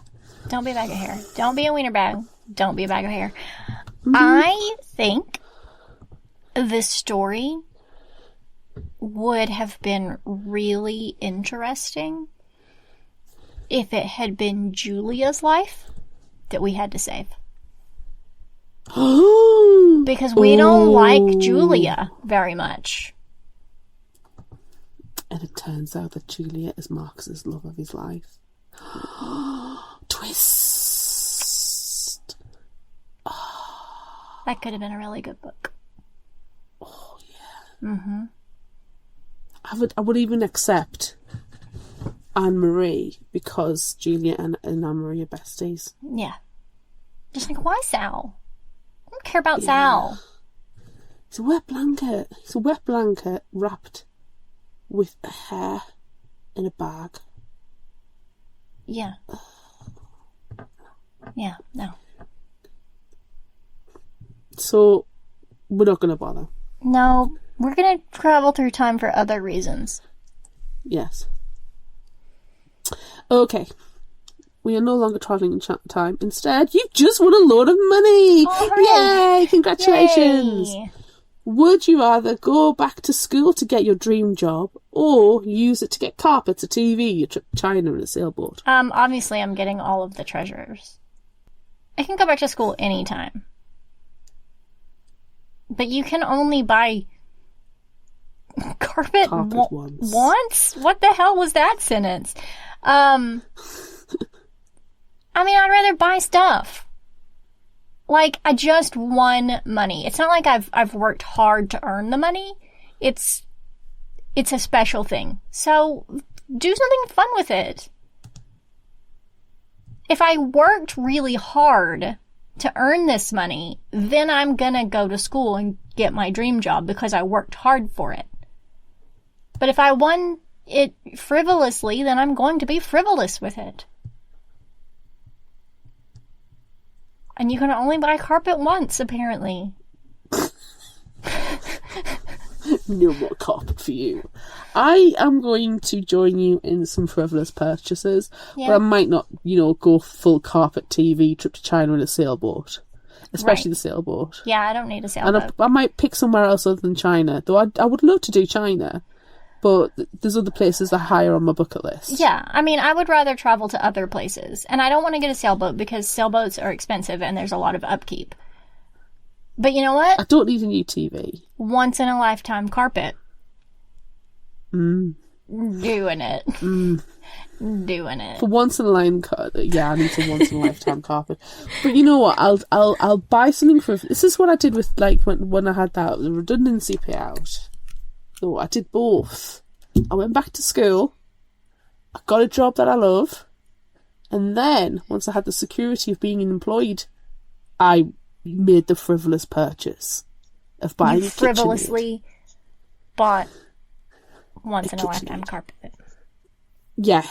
S1: Don't be a bag of hair. Don't be a wiener bag. Don't be a bag of hair.
S2: Mm-hmm.
S1: I think this story would have been really interesting if it had been Julia's life that we had to save. Because we don't like Julia very much.
S2: And it turns out that Julia is Marcus's love of his life. Twist!
S1: That could have been a really good book.
S2: Oh, yeah.
S1: Mm-hmm.
S2: I would even accept Anne-Marie because Julia and Anne-Marie are besties.
S1: Yeah. Just like, why Sal? I don't care about Sal.
S2: It's a wet blanket. It's a wet blanket wrapped with a hair in a bag.
S1: Yeah. Yeah, no.
S2: So, we're not going to bother.
S1: No, we're going to travel through time for other reasons.
S2: Yes. Okay. We are no longer travelling in time. Instead, you've just won a load of money!
S1: Oh,
S2: yay! Congratulations!
S1: Yay.
S2: Would you rather go back to school to get your dream job or use it to get carpets, a TV, a trip to China and a sailboat?
S1: Obviously I'm getting all of the treasures. I can go back to school anytime. But you can only buy carpet once? What the hell was that sentence? I mean, I'd rather buy stuff. Like, I just won money. It's not like I've worked hard to earn the money. It's a special thing. So, do something fun with it. If I worked really hard to earn this money, then I'm gonna go to school and get my dream job because I worked hard for it. But if I won it frivolously, then I'm going to be frivolous with it. And you can only buy carpet once, apparently.
S2: No more carpet for you. I am going to join you in some frivolous purchases, but I might not, go full carpet TV, trip to China in a sailboat. Especially the sailboat.
S1: Yeah, I don't need a sailboat.
S2: And I might pick somewhere else other than China, though I would love to do China, but there's other places that are higher on my bucket list.
S1: Yeah, I mean, I would rather travel to other places. And I don't want to get a sailboat because sailboats are expensive and there's a lot of upkeep. But you know what?
S2: I don't need a new TV.
S1: Once in a lifetime carpet. Doing it. Doing it.
S2: For once in a lifetime, I need some once in a lifetime carpet. But you know what? I'll buy something for. This is what I did with when I had the redundancy payout. So I did both. I went back to school. I got a job that I love, and then once I had the security of being employed, I made the frivolous purchase of buying a KitchenAid.
S1: Frivolously bought once in a lifetime carpet.
S2: Yeah,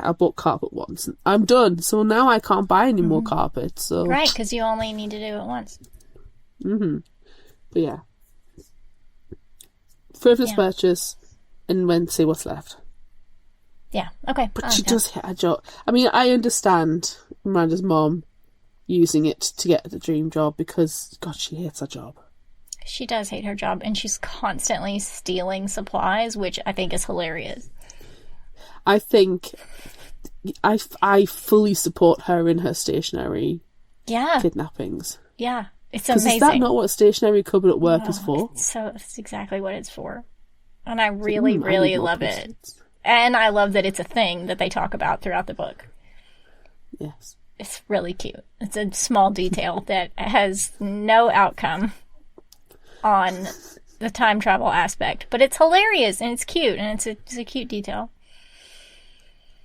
S2: I bought carpet once. I'm done. So now I can't buy any more carpet. So
S1: right, because you only need to do it once.
S2: But yeah. Frivolous purchase, and then see what's left.
S1: Yeah, okay.
S2: But she does hit a job. I mean, I understand Miranda's mom using it to get the dream job because, God, she hates her job.
S1: She does hate her job, and she's constantly stealing supplies, which I think is hilarious.
S2: I think I fully support her in her stationery kidnappings.
S1: Yeah, it's amazing.
S2: Is that not what a stationery cupboard at work is for?
S1: So it's exactly what it's for. And I really, really love it. And I love that it's a thing that they talk about throughout the book.
S2: Yes.
S1: It's really cute. It's a small detail that has no outcome on the time travel aspect. But it's hilarious, and it's cute, and it's a cute detail.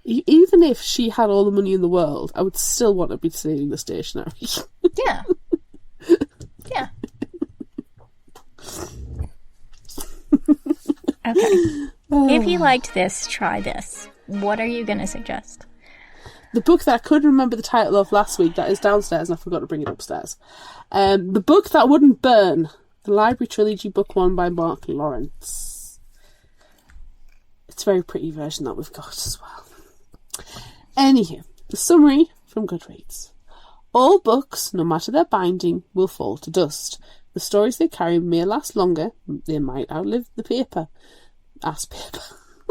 S2: Even if she had all the money in the world, I would still want to be stealing the stationery.
S1: Yeah. Yeah. Okay. If you liked this, try this. What are you going to suggest?
S2: The book that I couldn't remember the title of last week, that is downstairs, and I forgot to bring it upstairs. The Book That Wouldn't Burn. The Library Trilogy, Book 1 by Mark Lawrence. It's a very pretty version that we've got as well. Anywho, the summary from Goodreads. All books, no matter their binding, will fall to dust. The stories they carry may last longer. They might outlive the paper. Ass paper.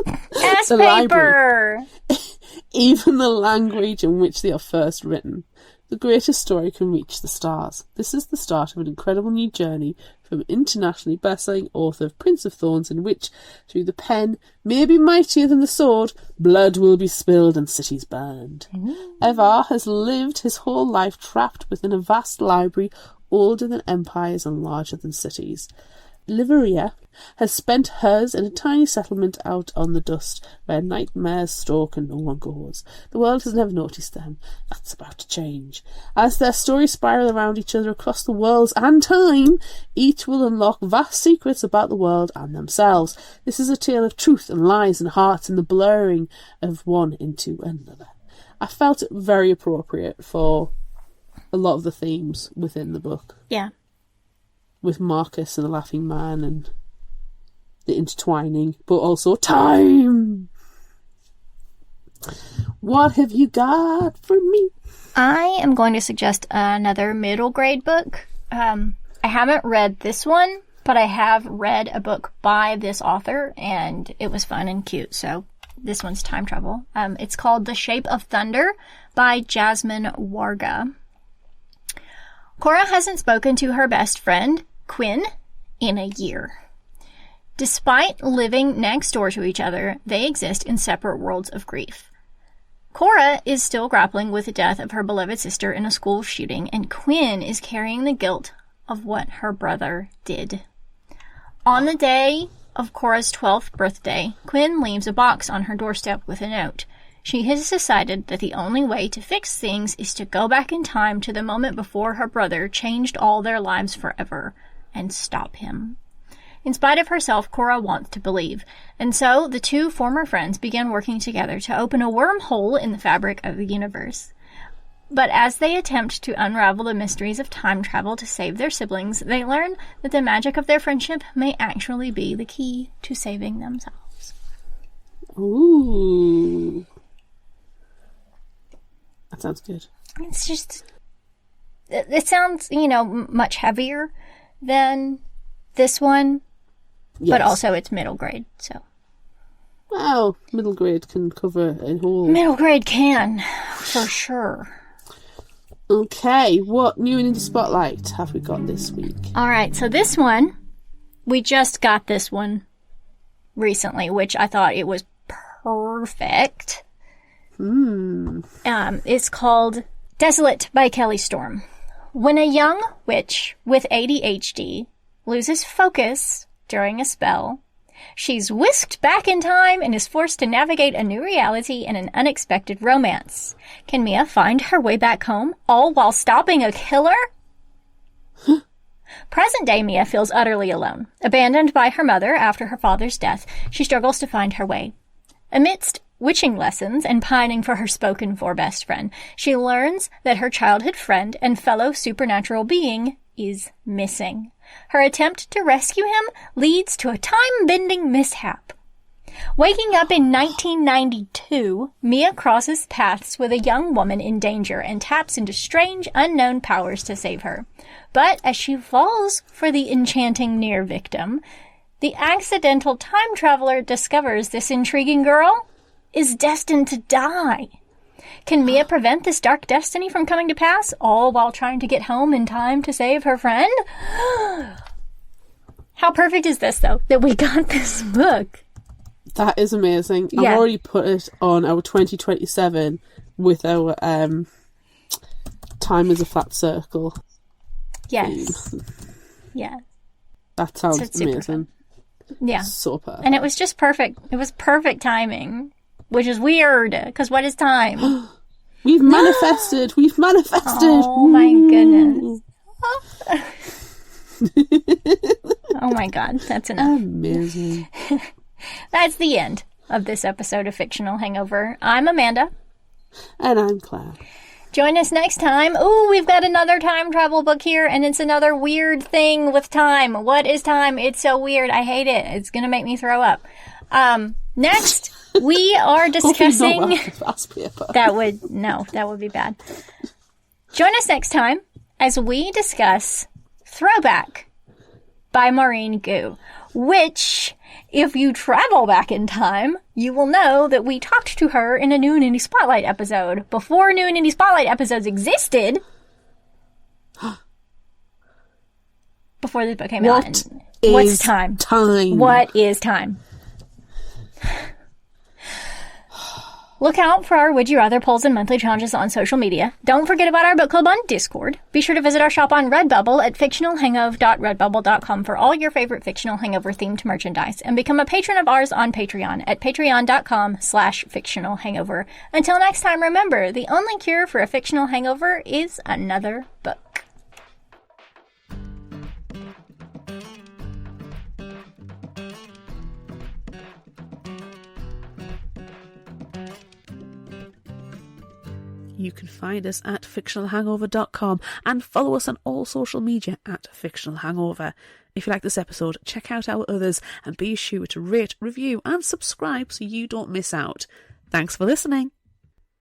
S1: Ass
S2: the
S1: paper!
S2: Even the language in which they are first written. The greatest story can reach the stars. This is the start of an incredible new journey from internationally best-selling author of Prince of Thorns, in which, through the pen, maybe mightier than the sword, blood will be spilled and cities burned. Evar has lived his whole life trapped within a vast library older than empires and larger than cities. Liveria has spent hers in a tiny settlement out on the dust, where nightmares stalk and no one goes. The world has never noticed them. That's about to change. As their stories spiral around each other across the worlds and time, each will unlock vast secrets about the world and themselves. This is a tale of truth and lies and hearts and the blurring of one into another. I felt it very appropriate for a lot of the themes within the book.
S1: Yeah.
S2: With Marcus and the Laughing Man and the intertwining, but also time. What have you got for me?
S1: I am going to suggest another middle grade book. I haven't read this one, but I have read a book by this author, and it was fun and cute, so this one's time travel. It's called The Shape of Thunder by Jasmine Warga. Cora hasn't spoken to her best friend, Quinn, in a year. Despite living next door to each other, they exist in separate worlds of grief. Cora is still grappling with the death of her beloved sister in a school shooting, and Quinn is carrying the guilt of what her brother did. On the day of Cora's 12th birthday, Quinn leaves a box on her doorstep with a note. She has decided that the only way to fix things is to go back in time to the moment before her brother changed all their lives forever and stop him. In spite of herself, Cora wants to believe, and so the two former friends begin working together to open a wormhole in the fabric of the universe. But as they attempt to unravel the mysteries of time travel to save their siblings, they learn that the magic of their friendship may actually be the key to saving themselves.
S2: Ooh. That sounds good.
S1: It's just... It sounds, much heavier than this one, yes. But also it's middle grade, so...
S2: Well, middle grade can cover a whole...
S1: Middle grade can, for sure.
S2: Okay, what new and indie spotlight have we got this week?
S1: Alright, so this one, we just got this one recently, which I thought it was perfect. It's called Desolate by Kelly Storm. When a young witch with ADHD loses focus during a spell, she's whisked back in time and is forced to navigate a new reality and an unexpected romance. Can Mia find her way back home, all while stopping a killer? Present-day Mia feels utterly alone. Abandoned by her mother after her father's death, she struggles to find her way. Amidst witching lessons and pining for her spoken-for best friend, she learns that her childhood friend and fellow supernatural being is missing. Her attempt to rescue him leads to a time-bending mishap. Waking up in 1992, Mia crosses paths with a young woman in danger and taps into strange, unknown powers to save her. But as she falls for the enchanting near victim, the accidental time traveler discovers this intriguing girl is destined to die. Can Mia prevent this dark destiny from coming to pass, all while trying to get home in time to save her friend? How perfect is this, though, that we got this book?
S2: That is amazing.
S1: Yeah.
S2: I've already put it on our 2027 with our time as a flat circle.
S1: Yes. Yeah.
S2: That sounds
S1: So it's super
S2: amazing.
S1: Yeah.
S2: So perfect.
S1: And it was just perfect. It was perfect timing, which is weird, because what is time?
S2: We've manifested. We've manifested.
S1: Oh my goodness. Oh my god, that's enough.
S2: Amazing.
S1: That's the end of this episode of Fictional Hangover. I'm Amanda.
S2: And I'm Claire.
S1: Join us next time. Ooh, we've got another time travel book here, and it's another weird thing with time. What is time? It's so weird. I hate it. It's going to make me throw up. Next, we are discussing...
S2: Fast paper.
S1: That would be bad. Join us next time as we discuss Throwback by Maureen Gu, which, if you travel back in time, you will know that we talked to her in a New and Indie Spotlight episode. Before New and Indie Spotlight episodes existed, before this book came out. What's time? What is time? Look out for our Would You Rather polls and monthly challenges on social media. Don't forget about our book club on Discord. Be sure to visit our shop on Redbubble at fictionalhangover.redbubble.com for all your favorite Fictional Hangover themed merchandise, and become a patron of ours on Patreon at patreon.com/fictionalhangover. Until next time, remember, the only cure for a fictional hangover is another book.
S2: You can find us at fictionalhangover.com and follow us on all social media at Fictional Hangover. If you like this episode, check out our others and be sure to rate, review and subscribe so you don't miss out. Thanks for listening.